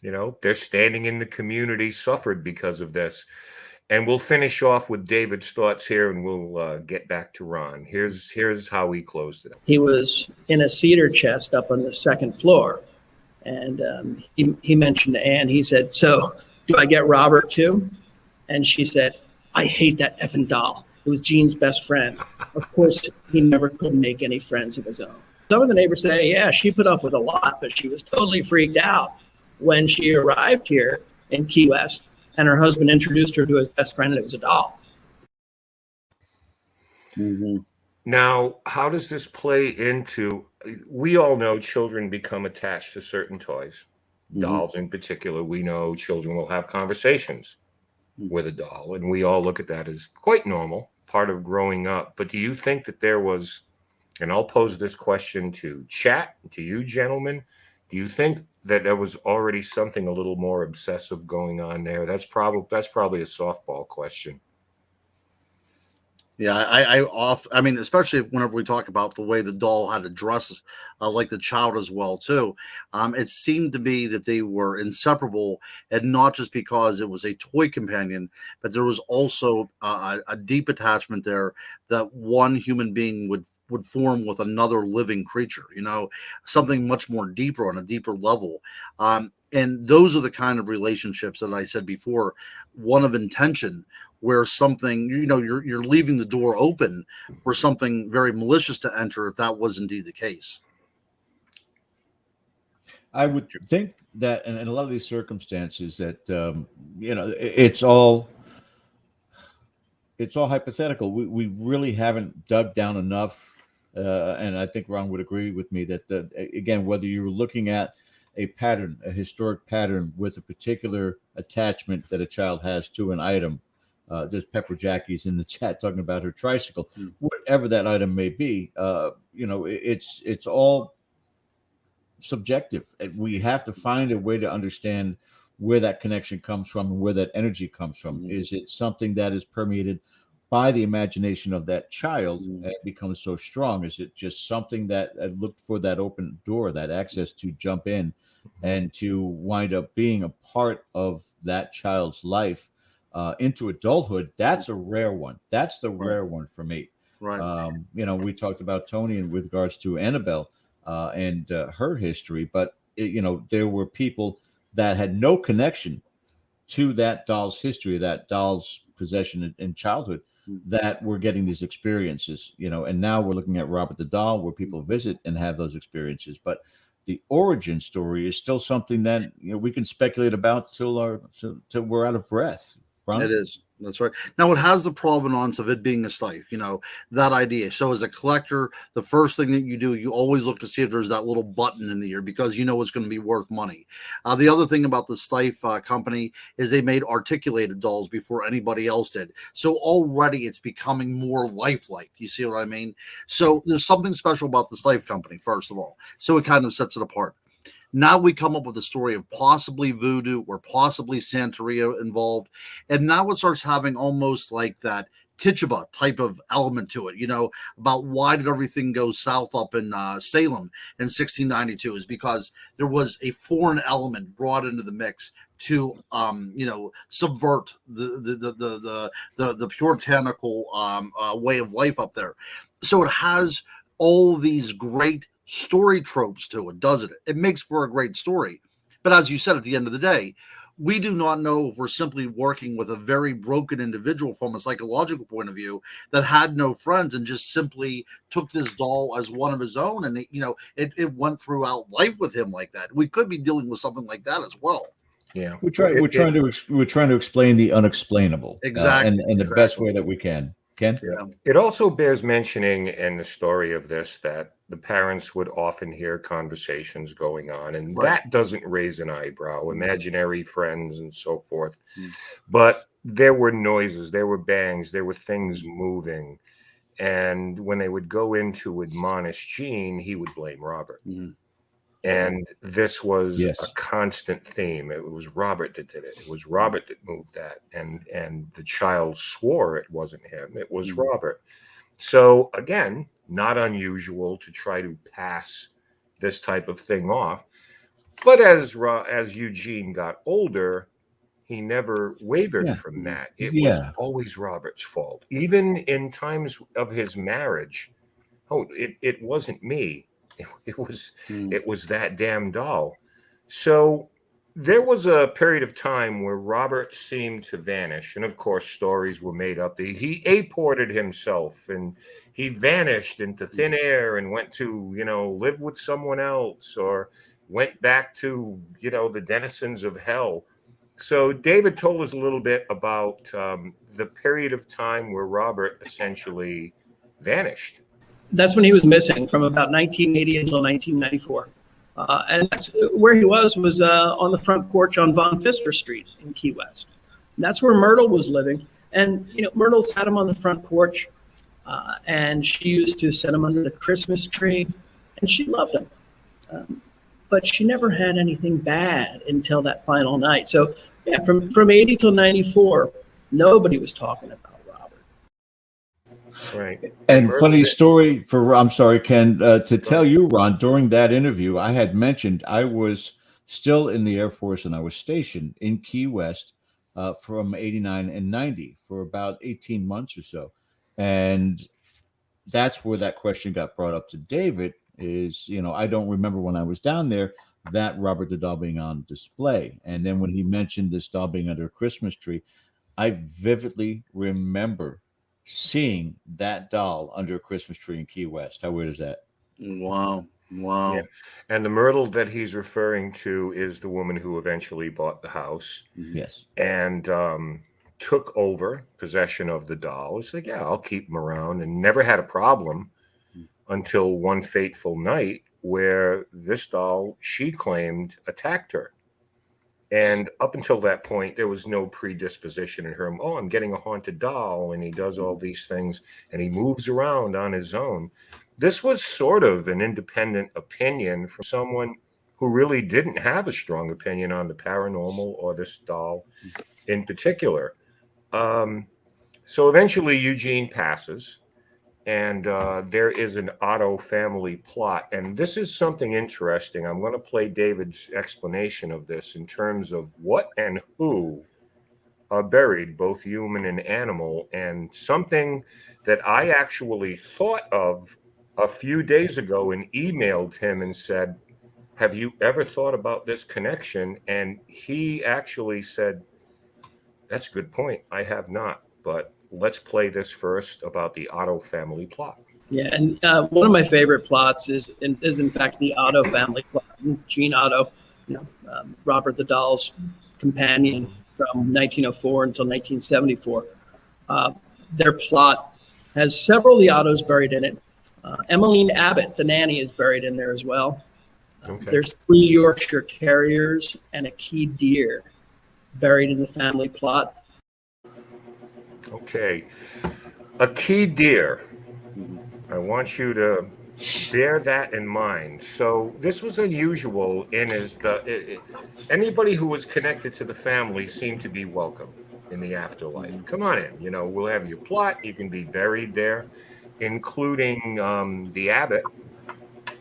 You know, their standing in the community suffered because of this. And we'll finish off with David's thoughts here, and we'll get back to Ron. Here's how he closed it. He was in a cedar chest up on the second floor, and he mentioned to Anne. He said, "So, do I get Robert too?" And she said, "I hate that effing doll. It was Jean's best friend. Of course, he never could make any friends of his own." Some of the neighbors say, "Yeah, she put up with a lot, but she was totally freaked out when she arrived here in Key West, and her husband introduced her to his best friend, and it was a doll." Mm-hmm. Now, how does this play into, we all know children become attached to certain toys, dolls in particular. We know children will have conversations with a doll, and we all look at that as quite normal, part of growing up. But do you think that there was, and I'll pose this question to chat, to you gentlemen, do you think that there was already something a little more obsessive going on there? That's probably a softball question. Yeah, I mean, especially whenever we talk about the way the doll had to dress, like the child as well too. It seemed to be that they were inseparable, and not just because it was a toy companion, but there was also a deep attachment there that one human being would form with another living creature. You know, something much more deeper on a deeper level. And those are the kind of relationships that I said before, one of intention, where something, you know, you're leaving the door open for something very malicious to enter if that was indeed the case. I would think that in a lot of these circumstances that, you know, it's all hypothetical. We really haven't dug down enough. And I think Ron would agree with me that, again, whether you're looking at a pattern, a historic pattern with a particular attachment that a child has to an item, there's Pepper Jackie's in the chat talking about her tricycle, whatever that item may be, you know, it's all subjective. We have to find a way to understand where that connection comes from and where that energy comes from. Is it something that is permeated by the imagination of that child and becomes so strong? Is it just something that looked for that open door, that access to jump in and to wind up being a part of that child's life into adulthood? That's a rare one. That's the rare one for me. Right. You know, we talked about Tony and with regards to Annabelle and her history, but you know, there were people that had no connection to that doll's history, that doll's possession in childhood, that were getting these experiences, you know. And now we're looking at Robert the Doll, where people visit and have those experiences. But the origin story is still something that, you know, we can speculate about till we're out of breath. Ron? It is. That's right. Now it has the provenance of it being a stife, you know, that idea. So as a collector, the first thing that you do, you always look to see if there's that little button in the ear, because you know it's going to be worth money. The other thing about the stife company is they made articulated dolls before anybody else did. So already it's becoming more lifelike. You see what I mean? So there's something special about the stife company, first of all. So it kind of sets it apart. Now we come up with a story of possibly voodoo or possibly Santeria involved. And now it starts having almost like that Tituba type of element to it, you know, about why did everything go south up in Salem in 1692 is because there was a foreign element brought into the mix to, you know, subvert the puritanical way of life up there. So it has all these great story tropes to it, doesn't it? It makes for a great story. But as you said, at the end of the day, we do not know if we're simply working with a very broken individual from a psychological point of view that had no friends and just simply took this doll as one of his own. And, it went throughout life with him like that. We could be dealing with something like that as well. Yeah. We're trying to explain the unexplainable. Exactly. And the best way that we can. Ken? Yeah. It also bears mentioning in the story of this that the parents would often hear conversations going on, and that doesn't raise an eyebrow, imaginary friends and so forth. But there were noises, there were bangs, there were things moving. And when they would go in to admonish Gene, he would blame Robert. Mhm. And this was Yes. a constant theme. It was Robert that did it. It was Robert that moved that. And the child swore it wasn't him. It was Robert. So again, not unusual to try to pass this type of thing off. But as Eugene got older, he never wavered from that. It was always Robert's fault. Even in times of his marriage, it wasn't me. It was that damn doll. So there was a period of time where Robert seemed to vanish. And of course, stories were made up. He aported himself and he vanished into thin air and went to, live with someone else or went back to, the denizens of hell. So David told us a little bit about the period of time where Robert essentially vanished. That's when he was missing, from about 1980 until 1994. And that's where he was on the front porch on Von Pfister Street in Key West. And that's where Myrtle was living. And, Myrtle sat him on the front porch, and she used to set him under the Christmas tree, and she loved him. But she never had anything bad until that final night. So, yeah, from 80 till 94, nobody was talking about Robert. Right. And funny story I'm sorry, Ken, to tell you, Ron, during that interview, I had mentioned I was still in the Air Force and I was stationed in Key West from 89 and 90 for about 18 months or so. And that's where that question got brought up to David is, I don't remember when I was down there that Robert the doll being on display. And then when he mentioned this doll being under a Christmas tree, I vividly remember seeing that doll under a Christmas tree in Key West. How weird is that? Wow. Yeah. And the Myrtle that he's referring to is the woman who eventually bought the house. Yes. And took over possession of the doll. It's like, yeah, I'll keep him around, and never had a problem until one fateful night where this doll, she claimed, attacked her. And up until that point, there was no predisposition in her. Oh, I'm getting a haunted doll, and he does all these things, and he moves around on his own. This was sort of an independent opinion from someone who really didn't have a strong opinion on the paranormal or this doll in particular. So eventually Eugene passes, and there is an Otto family plot. And this is something interesting. I'm going to play David's explanation of this in terms of what and who are buried, both human and animal, and something that I actually thought of a few days ago and emailed him and said, have you ever thought about this connection? And he actually said, that's a good point. I have not, but let's play this first about the Otto family plot. Yeah, and one of my favorite plots is in fact the Otto family plot. Gene Otto, Robert the doll's companion from 1904 until 1974. Their plot has several of the Ottos buried in it. Emmeline Abbott, the nanny, is buried in there as well. Okay. There's 3 Yorkshire Terriers and a key deer buried in the family plot. Okay. A key deer. I want you to bear that in mind. So this was unusual anybody who was connected to the family seemed to be welcome in the afterlife. Come on in, we'll have your plot. You can be buried there, including the Abbott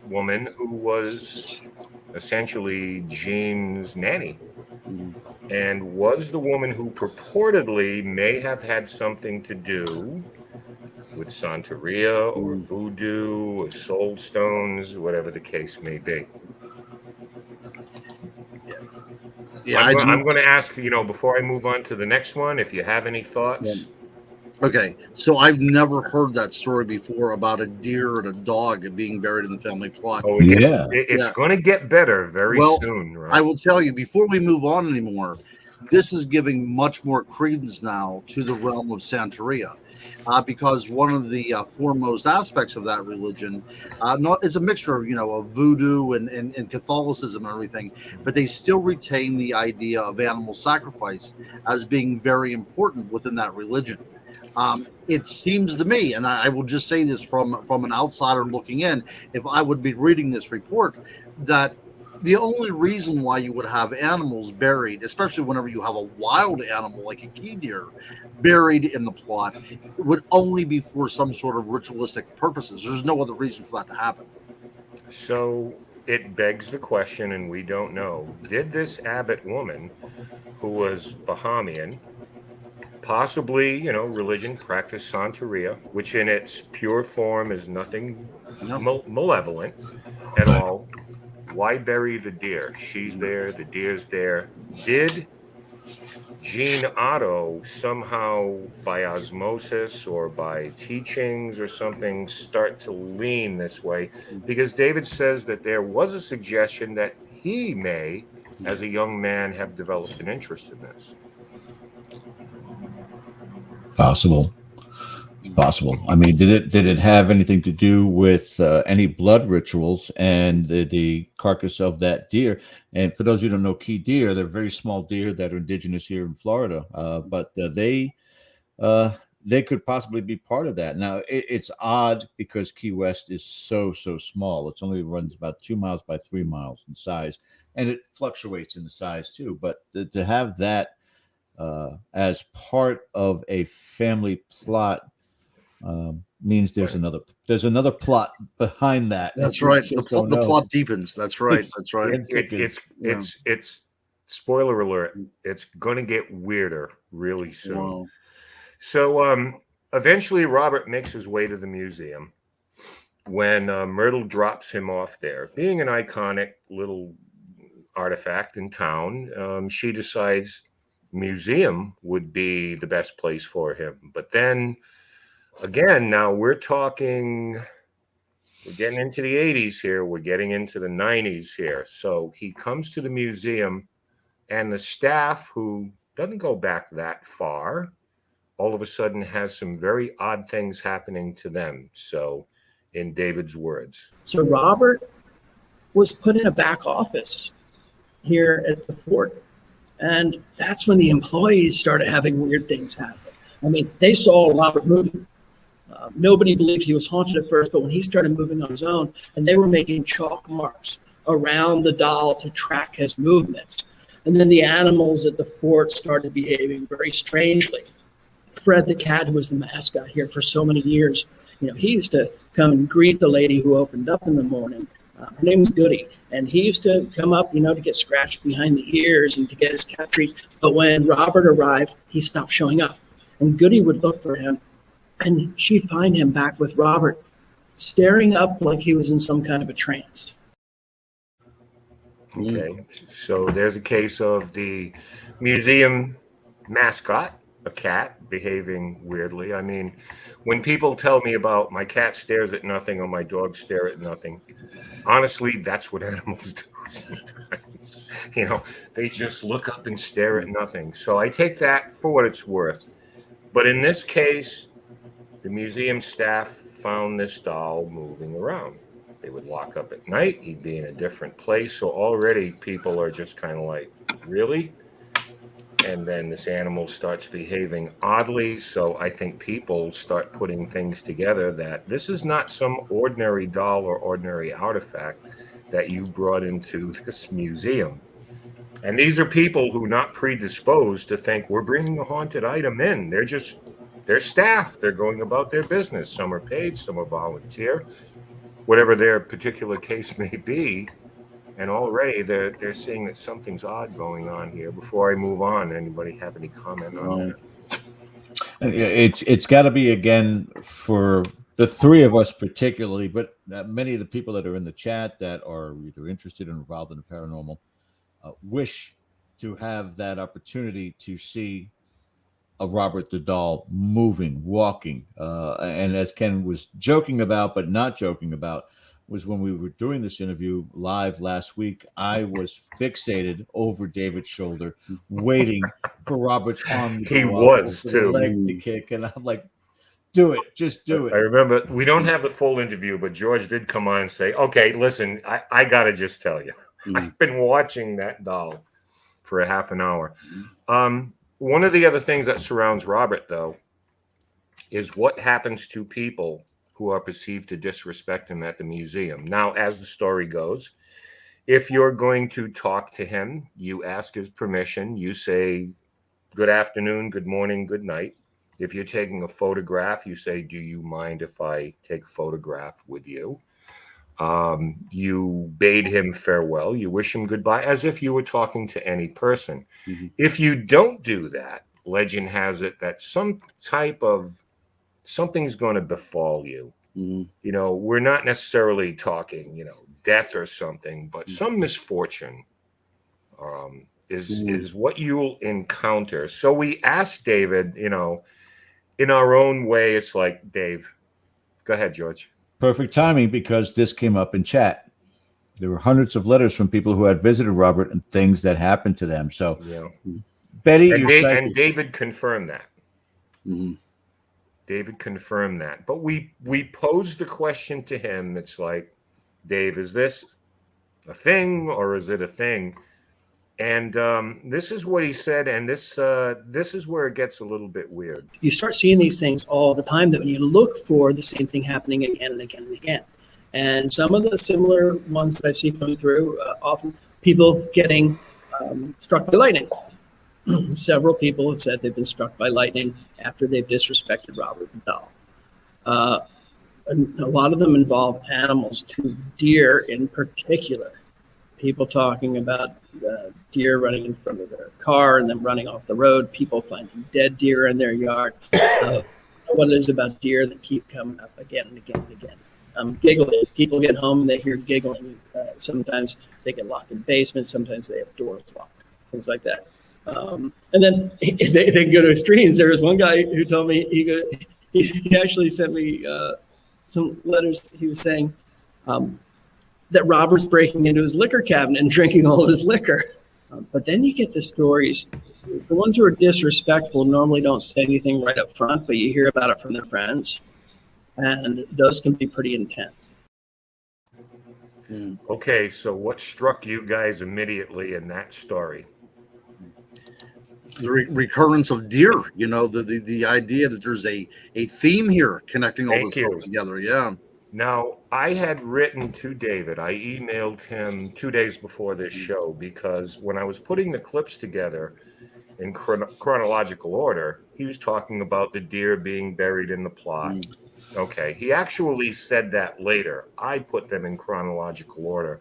woman who was essentially Gene's nanny and was the woman who purportedly may have had something to do with Santeria or voodoo or soul stones, whatever the case may be. Yeah, I'm going to ask, before I move on to the next one, if you have any thoughts. Okay, so I've never heard that story before about a deer and a dog being buried in the family plot. Oh, it's going to get better very soon. Right? I will tell you, before we move on anymore, this is giving much more credence now to the realm of Santeria. Because one of the foremost aspects of that religion is a mixture of voodoo and Catholicism and everything, but they still retain the idea of animal sacrifice as being very important within that religion. it seems to me, and I will just say this from an outsider looking in, if I would be reading this report, that the only reason why you would have animals buried, especially whenever you have a wild animal like a key deer buried in the plot, would only be for some sort of ritualistic purposes. There's no other reason for that to happen. So it begs the question, and we don't know, did this abbot woman, who was Bahamian, possibly, religion, practice Santeria, which in its pure form is nothing malevolent at all. Why bury the deer? She's there, the deer's there. Did Jean Otto somehow, by osmosis or by teachings or something, start to lean this way? Because David says that there was a suggestion that he may, as a young man, have developed an interest in this. Possible. I mean, did it have anything to do with any blood rituals and the carcass of that deer? And for those who don't know, key deer, they're very small deer that are indigenous here in Florida, but they could possibly be part of that. Now, it's odd because Key West is so small. It's only runs about 2 miles by 3 miles in size, and it fluctuates in the size too. But to have that as part of a family plot means there's another plot behind that. That's right. The plot deepens. That's right. It's spoiler alert. It's going to get weirder really soon. Wow. So eventually Robert makes his way to the museum when Myrtle drops him off there. Being an iconic little artifact in town, she decides museum would be the best place for him. But then again, now we're getting into the 80s here. We're getting into the 90s here. So he comes to the museum, and the staff, who doesn't go back that far, all of a sudden has some very odd things happening to them. So in David's words. So Robert was put in a back office here at the fort. And that's when the employees started having weird things happen. I mean, they saw Robert moving. Nobody believed he was haunted at first, but when he started moving on his own, and they were making chalk marks around the doll to track his movements. And then the animals at the fort started behaving very strangely. Fred the cat, who was the mascot here for so many years, he used to come and greet the lady who opened up in the morning. Her name was Goody, and he used to come up, to get scratched behind the ears and to get his cat treats. But when Robert arrived, he stopped showing up, and Goody would look for him, and she'd find him back with Robert, staring up like he was in some kind of a trance. Okay, so there's a case of the museum mascot, a cat, behaving weirdly. I mean, when people tell me about my cat stares at nothing or my dog stare at nothing, honestly, that's what animals do sometimes. They just look up and stare at nothing. So I take that for what it's worth. But in this case, the museum staff found this doll moving around. They would lock up at night. He'd be in a different place. So already people are just kind of like, really? And then this animal starts behaving oddly. So I think people start putting things together that this is not some ordinary doll or ordinary artifact that you brought into this museum. And these are people who are not predisposed to think we're bringing a haunted item in. They're staff. They're going about their business. Some are paid, some are volunteer, whatever their particular case may be. And already they're seeing that something's odd going on here. Before I move on, anybody have any comment on that? It's got to be, again, for the three of us particularly, but many of the people that are in the chat that are either interested or involved in the paranormal wish to have that opportunity to see a Robert the doll moving, walking. And as Ken was joking about, but not joking about, was when we were doing this interview live last week, I was fixated over David's shoulder, waiting for Robert's arm to go up, for the leg to kick, and I'm like, do it, just do it. I remember, we don't have the full interview, but George did come on and say, okay, listen, I got to just tell you, I've been watching that doll for a half an hour. One of the other things that surrounds Robert, though, is what happens to people who are perceived to disrespect him at the museum. Now, as the story goes, if you're going to talk to him, you ask his permission. You say, good afternoon, good morning, good night. If you're taking a photograph, you say, do you mind if I take a photograph with you? You bade him farewell. You wish him goodbye as if you were talking to any person. Mhm. If you don't do that, legend has it that some type of something's going to befall you. Mhm. You know, we're not necessarily talking, you know, death or something, but some misfortune is what you'll encounter. So we asked David, you know, in our own way, it's like, Dave, go ahead, George. Perfect timing, because this came up in chat. There were hundreds of letters from people who had visited Robert and things that happened to them. So, Yeah. Betty, And, you're and David confirmed that. Mhm. David confirmed that. But we posed the question to him. It's like, Dave, is this a thing or is it a thing? And this is what he said, and this is where it gets a little bit weird. You start seeing these things all the time that when you look for the same thing happening again and again and again. And some of the similar ones that I see come through, often people getting struck by lightning. Several people have said they've been struck by lightning after they've disrespected Robert the doll. And a lot of them involve animals, to deer in particular. People talking about deer running in front of their car and then running off the road. People finding dead deer in their yard. What it is about deer that keep coming up again and again and again. Giggling. People get home and they hear giggling. Sometimes they get locked in basements. Sometimes they have doors locked. Things like that. And then they go to extremes. There was one guy who told me he actually sent me some letters. He was saying that Robert's breaking into his liquor cabinet and drinking all of his liquor. But then you get the stories. The ones who are disrespectful normally don't say anything right up front, but you hear about it from their friends. And those can be pretty intense. Okay, so what struck you guys immediately in that story? The recurrence of deer, you know, the idea that there's a theme here connecting all Thank this you. stuff together. Yeah. Now, I had written to David, I emailed him 2 days before this show, because when I was putting the clips together in chronological order, he was talking about the deer being buried in the plot. Okay, he actually said that later. I put them in chronological order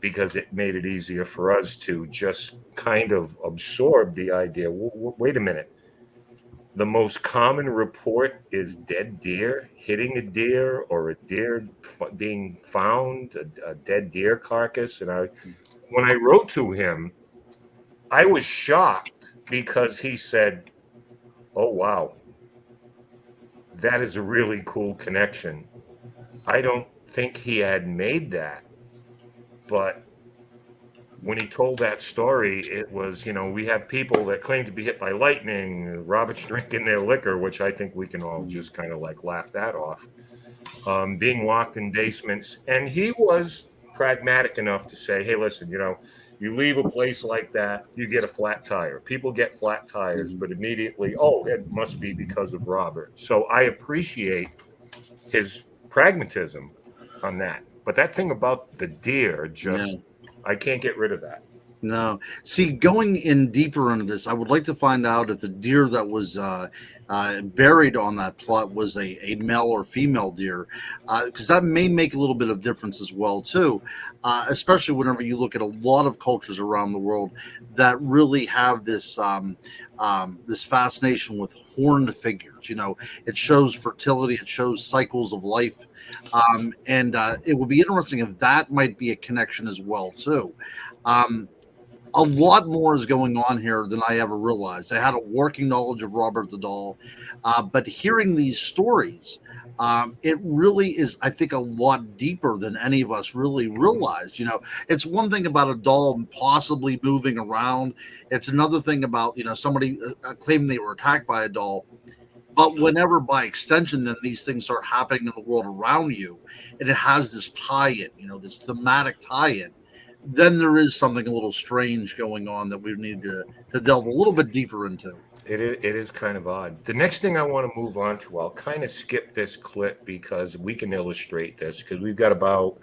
because it made it easier for us to just kind of absorb the idea. Wait a minute. The most common report is dead deer hitting a deer, or a deer being found, a dead deer carcass. And when I wrote to him, I was shocked because he said, oh, wow, that is a really cool connection. I don't think he had made that. But when he told that story, it was, you know, we have people that claim to be hit by lightning, Robert's drinking their liquor, which I think we can all just kind of like laugh that off, being locked in basements. And he was pragmatic enough to say, hey, listen, you know, you leave a place like that, you get a flat tire. People get flat tires, but immediately, oh, it must be because of Robert. So I appreciate his pragmatism on that. But that thing about the deer, just, I can't get rid of that. No. See, going in deeper into this, I would like to find out if the deer that was buried on that plot was a male or female deer, because that may make a little bit of difference as well, too, especially whenever you look at a lot of cultures around the world that really have this this fascination with horned figures. You know, it shows fertility, it shows cycles of life. And it would be interesting if that might be a connection as well, too. A lot more is going on here than I ever realized. I had a working knowledge of Robert the Doll, but hearing these stories, it really is, I think, a lot deeper than any of us really realized. You know, it's one thing about a doll possibly moving around. It's another thing about, you know, somebody claiming they were attacked by a doll. But whenever, by extension, then these things start happening in the world around you, and it has this tie-in, you know, this thematic tie-in, then there is something a little strange going on that we need to delve a little bit deeper into. It is kind of odd. The next thing I want to move on to, I'll kind of skip this clip because we can illustrate this because we've got about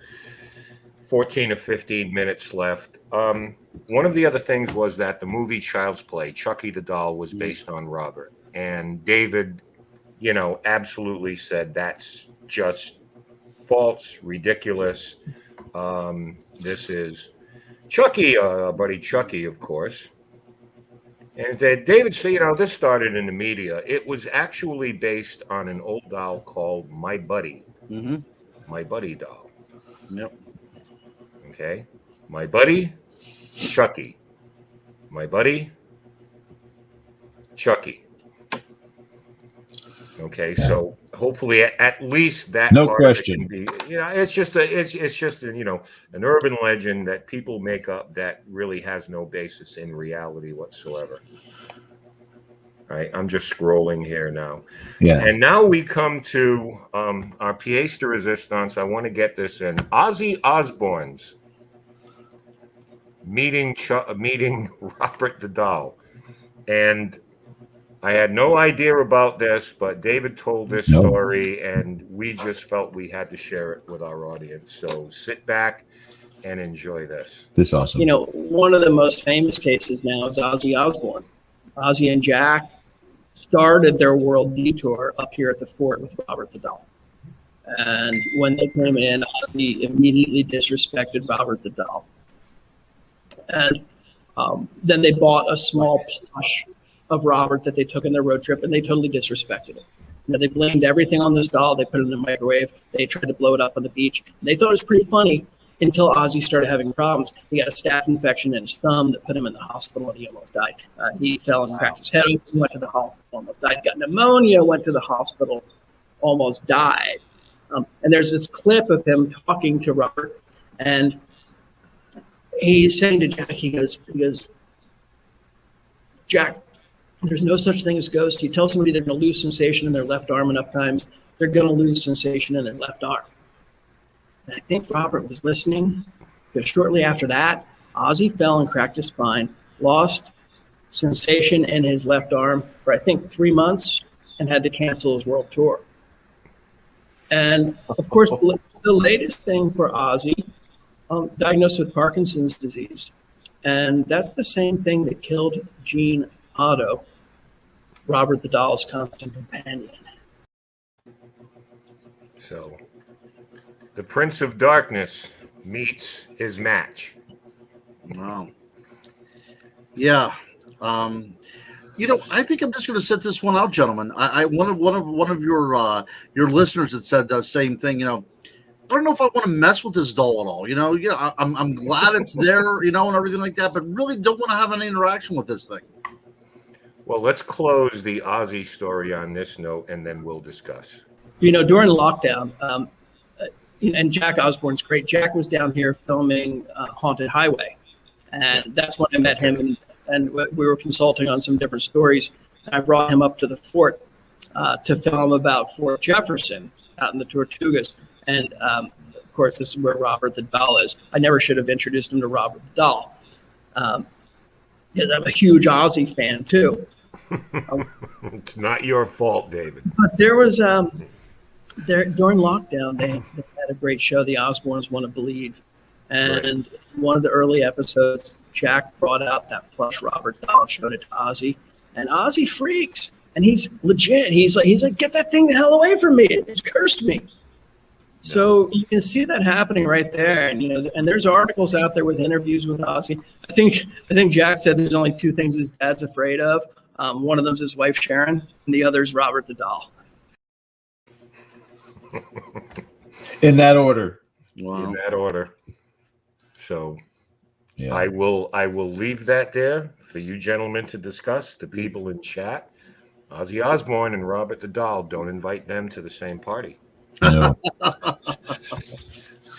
14 or 15 minutes left. One of the other things was that the movie Child's Play, Chucky the Doll, was based on Robert. And David, absolutely said that's just false, ridiculous. This is Chucky, buddy Chucky, of course. And David said, this started in the media. It was actually based on an old doll called My Buddy. Mm-hmm. My Buddy doll. Yep. Okay. My Buddy, Chucky. My Buddy, Chucky. Okay, so hopefully at least that No part question. of it can be, it's just an urban legend that people make up that really has no basis in reality whatsoever. All right, I'm just scrolling here now. Yeah. And now we come to our pièce de résistance. I want to get this in. Ozzy Osbourne's meeting Robert the Doll. And I had no idea about this, but David told this story, and we just felt we had to share it with our audience. So sit back and enjoy this. This is awesome. One of the most famous cases now is Ozzy Osbourne. Ozzy and Jack started their world detour up here at the fort with Robert the Doll. And when they came in, Ozzy immediately disrespected Robert the Doll. And then they bought a small plush of Robert that they took in their road trip, and they totally disrespected it. They blamed everything on this doll. They put it in the microwave. They tried to blow it up on the beach. They thought it was pretty funny until Ozzy started having problems. He got a staph infection in his thumb that put him in the hospital, and he almost died. He fell and cracked his head open, went to the hospital, almost died. Got pneumonia, went to the hospital, almost died. And there's this clip of him talking to Robert, and he's saying to Jack, he goes, Jack, there's no such thing as ghosts. You tell somebody they're going to lose sensation in their left arm enough times, they're going to lose sensation in their left arm. And I think Robert was listening, because shortly after that, Ozzy fell and cracked his spine, lost sensation in his left arm for, I think, 3 months, and had to cancel his world tour. And, of course, the latest thing for Ozzy, diagnosed with Parkinson's disease. And that's the same thing that killed Gene Otto, Robert the Doll's constant companion. So, the Prince of Darkness meets his match. Wow. Yeah. I think I'm just going to set this one out, gentlemen. One of your listeners had said the same thing. I don't know if I want to mess with this doll at all. I'm glad it's there, and everything like that, but really don't want to have any interaction with this thing. Well, let's close the Ozzy story on this note, and then we'll discuss. During lockdown, and Jack Osbourne's great. Jack was down here filming Haunted Highway, and that's when I met him, and we were consulting on some different stories. I brought him up to the fort to film about Fort Jefferson out in the Tortugas, and of course, this is where Robert the Doll is. I never should have introduced him to Robert the Doll. I'm a huge Ozzy fan too. It's not your fault, David. But there was during lockdown, they had a great show, The Osbournes Want to Bleed, and one of the early episodes, Jack brought out that plush Robert Doll, showed it to Ozzy, and Ozzy freaks, and he's legit. He's like, get that thing the hell away from me! It's cursed me. So you can see that happening right there, and there's articles out there with interviews with Ozzy. I think Jack said there's only two things his dad's afraid of. One of them is his wife Sharon, and the other is Robert the Doll. In that order. Wow. In that order. So, yeah. I will leave that there for you gentlemen to discuss. The people in chat, Ozzy Osbourne and Robert the Doll. Don't invite them to the same party. No.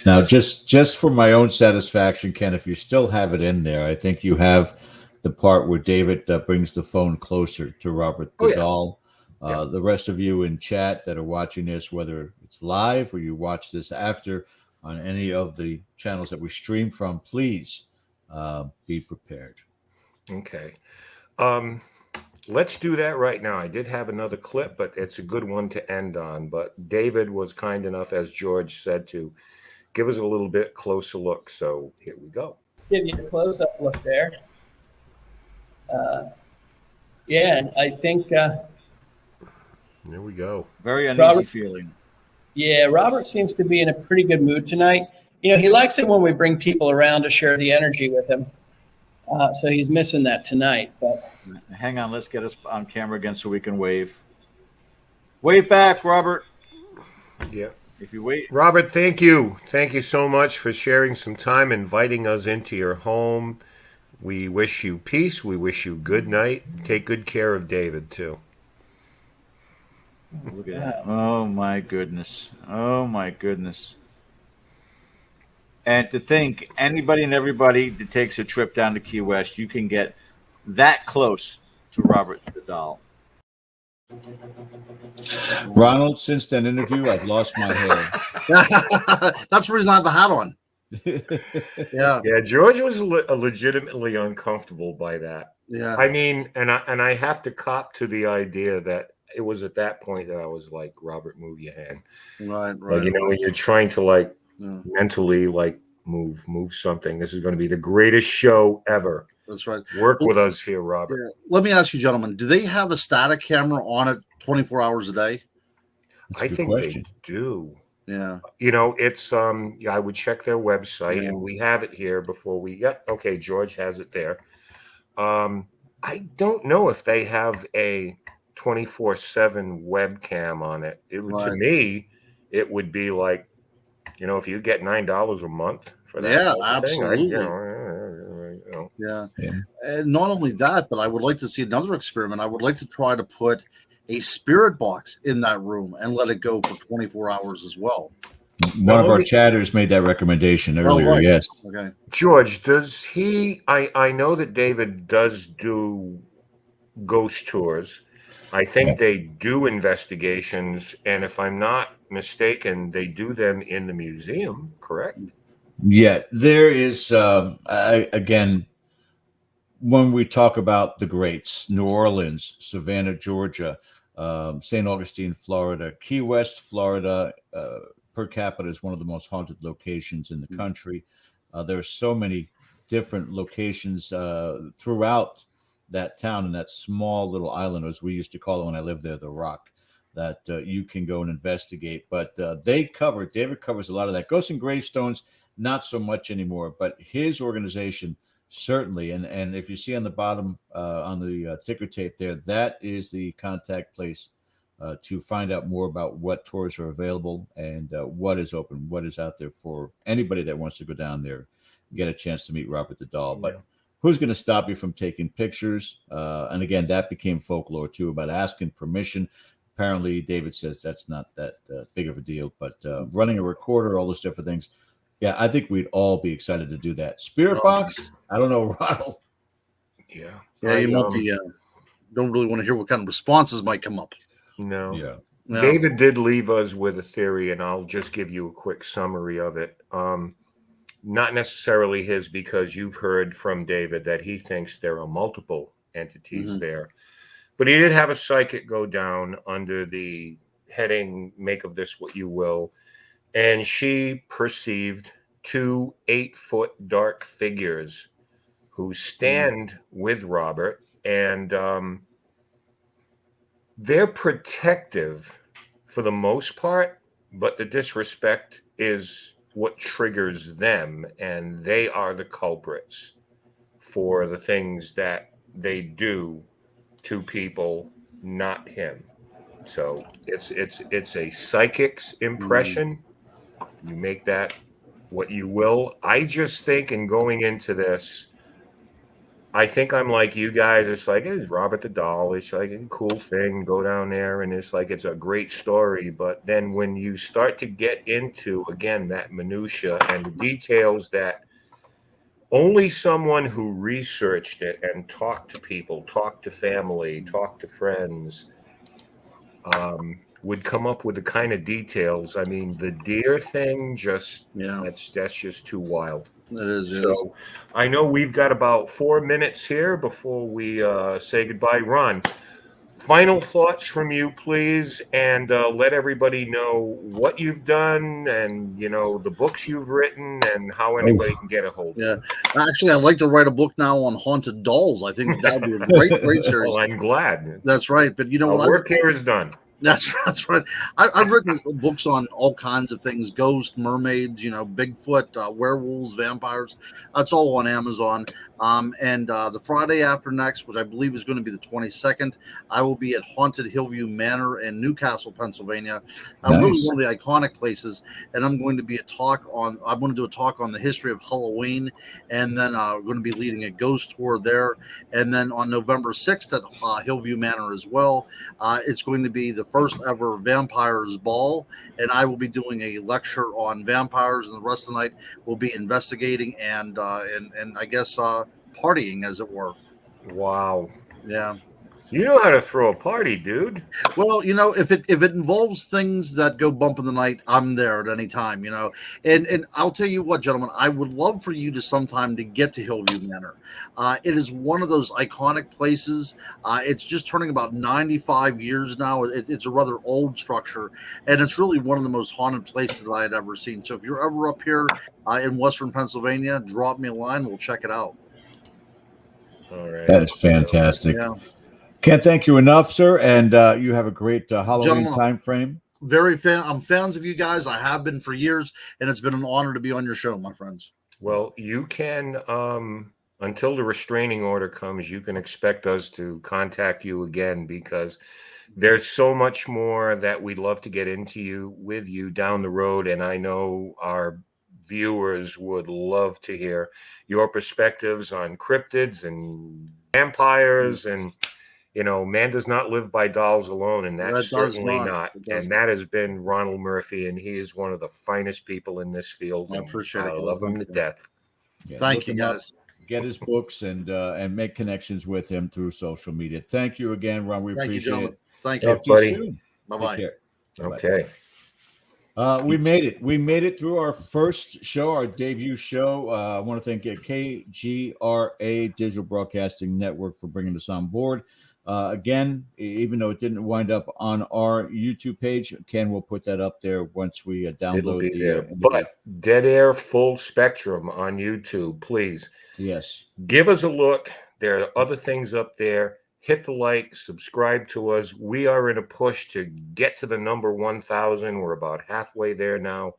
Now, just for my own satisfaction, Ken, if you still have it in there, I think you have the part where David brings the phone closer to Robert the Doll. The rest of you in chat that are watching this, whether it's live or you watch this after on any of the channels that we stream from, please be prepared. Okay. Let's do that right now. I did have another clip, but it's a good one to end on. But David was kind enough, as George said, to give us a little bit closer look. So here we go. Let's give you a close-up look there. Yeah, I think. There we go. Very uneasy Robert, feeling. Yeah, Robert seems to be in a pretty good mood tonight. You know, he likes it when we bring people around to share the energy with him. So he's missing that tonight. But hang on, let's get us on camera again so we can wave. Wave back, Robert. Yeah. If you wait. Robert, thank you. Thank you so much for sharing some time, inviting us into your home. We wish you peace. We wish you good night. Take good care of David, too. Look at that. Oh, my goodness. Oh, my goodness. And to think, anybody and everybody that takes a trip down to Key West, you can get that close to Robert the Doll. Ronald, since that interview, I've lost my hair. That's the reason I have the hat on. Yeah, George was legitimately uncomfortable by that. Yeah. I mean, and I have to cop to the idea that it was at that point that I was like, Robert, move your hand. Right. Like, you know, when you're trying to mentally move something. This is going to be the greatest show ever. That's right. Work with us here, Robert. Yeah. Let me ask you, gentlemen, do they have a static camera on it 24 hours a day? I think they do. Yeah. You know, it's I would check their website, and we have it here before we get. Okay, George has it there. I don't know if they have a 24/7 webcam on it. To me, it would be like, you know, if you get $9 a month for that. Yeah, absolutely. Yeah. And not only that, but I would like to see another experiment. I would like to try to put a spirit box in that room and let it go for 24 hours as well. One of our chatters made that recommendation earlier. Right. Yes. Okay. George, does he? I know that David does do ghost tours. I think they do investigations, and if I'm not mistaken, they do them in the museum, correct? Yeah, there is, again, when we talk about the greats, New Orleans, Savannah, Georgia, St. Augustine, Florida, Key West, Florida, per capita is one of the most haunted locations in the country. There are so many different locations throughout that town and that small little island, as we used to call it when I lived there, the Rock, that you can go and investigate. But David covers a lot of that. Ghosts and Gravestones, not so much anymore, but his organization certainly. And if you see on the bottom on the ticker tape there, that is the contact place to find out more about what tours are available and what is open, what is out there for anybody that wants to go down there and get a chance to meet Robert the Doll. But who's going to stop you from taking pictures? And again, that became folklore too, about asking permission. Apparently, David says that's not that big of a deal, but running a recorder, all those different things. Yeah, I think we'd all be excited to do that. Spirit box? I don't know, Ronald. Yeah. Yeah, you might be, don't really want to hear what kind of responses might come up. No. Yeah. David did leave us with a theory, and I'll just give you a quick summary of it. Not necessarily his, because you've heard from David that he thinks there are multiple entities there. But he did have a psychic go down under the heading, make of this what you will. And she perceived 2 8-foot dark figures who stand with Robert. And they're protective for the most part, but the disrespect is what triggers them, and they are the culprits for the things that they do to people, not him. So it's a psychic's impression. You make that what you will. I just think, in going into this, I think I'm like you guys. It's like, it's Robert the Doll. It's like a cool thing. Go down there, and it's like, it's a great story. But then when you start to get into, again, that minutia and the details that only someone who researched it and talked to people, talked to family, talked to friends, would come up with the kind of details. I mean, the deer thing, that's just too wild. It is. So I know we've got about 4 minutes here before we say goodbye. Ron, final thoughts from you, please, and let everybody know what you've done and, the books you've written and how anybody can get a hold of Yeah. it. Actually, I'd like to write a book now on haunted dolls. I think that would be a great series. Well, I'm glad. That's right. But Our work here is done. That's right. I've written books on all kinds of things: ghosts, mermaids, Bigfoot, werewolves, vampires. That's all on Amazon. And the Friday after next, which I believe is going to be the 22nd, I will be at Haunted Hillview Manor in Newcastle, Pennsylvania. Really one of the iconic places. And I'm going to be I'm going to do a talk on the history of Halloween, and then we're going to be leading a ghost tour there. And then on November 6th at Hillview Manor as well, it's going to be the first ever vampires ball, and I will be doing a lecture on vampires, and the rest of the night we'll be investigating and I guess partying, as it were. Wow. Yeah. You know how to throw a party, dude. Well, if it involves things that go bump in the night, I'm there at any time, And I'll tell you what, gentlemen, I would love for you to sometime to get to Hillview Manor. It is one of those iconic places. It's just turning about 95 years now. It's a rather old structure, and it's really one of the most haunted places that I had ever seen. So if you're ever up here in Western Pennsylvania, drop me a line. We'll check it out. All right. That is fantastic. Yeah. Can't thank you enough, sir. And you have a great Halloween time frame. I'm fans of you guys. I have been for years, and it's been an honor to be on your show, my friends. Well, you can, until the restraining order comes, you can expect us to contact you again, because there's so much more that we'd love to get into with you down the road. And I know our viewers would love to hear your perspectives on cryptids and vampires and man does not live by dolls alone, and that's certainly not. And that has been Ronald Murphy, and he is one of the finest people in this field. I appreciate it. I love him to death. Yeah, Thank you, guys. Get his books and make connections with him through social media. Thank you again, Ron. We appreciate it. Thank you, buddy. Bye-bye. Okay. We made it. We made it through our first show, our debut show. I want to thank KGRA Digital Broadcasting Network for bringing us on board. Again, even though it didn't wind up on our YouTube page, Ken will put that up there once we download the there. But Dead Air Full Spectrum on YouTube, please. Yes. Give us a look. There are other things up there. Hit the like, subscribe to us. We are in a push to get to the number 1,000. We're about halfway there now.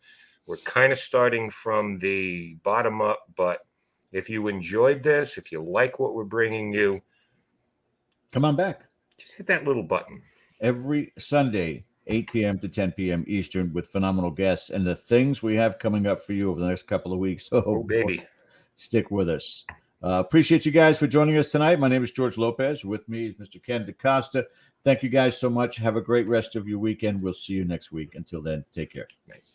We're kind of starting from the bottom up, but if you enjoyed this, if you like what we're bringing you, come on back. Just hit that little button. Every Sunday, 8 p.m. to 10 p.m. Eastern, with phenomenal guests and the things we have coming up for you over the next couple of weeks. Oh baby. Boy, stick with us. Appreciate you guys for joining us tonight. My name is George Lopez. With me is Mr. Ken DaCosta. Thank you guys so much. Have a great rest of your weekend. We'll see you next week. Until then, take care. Nice.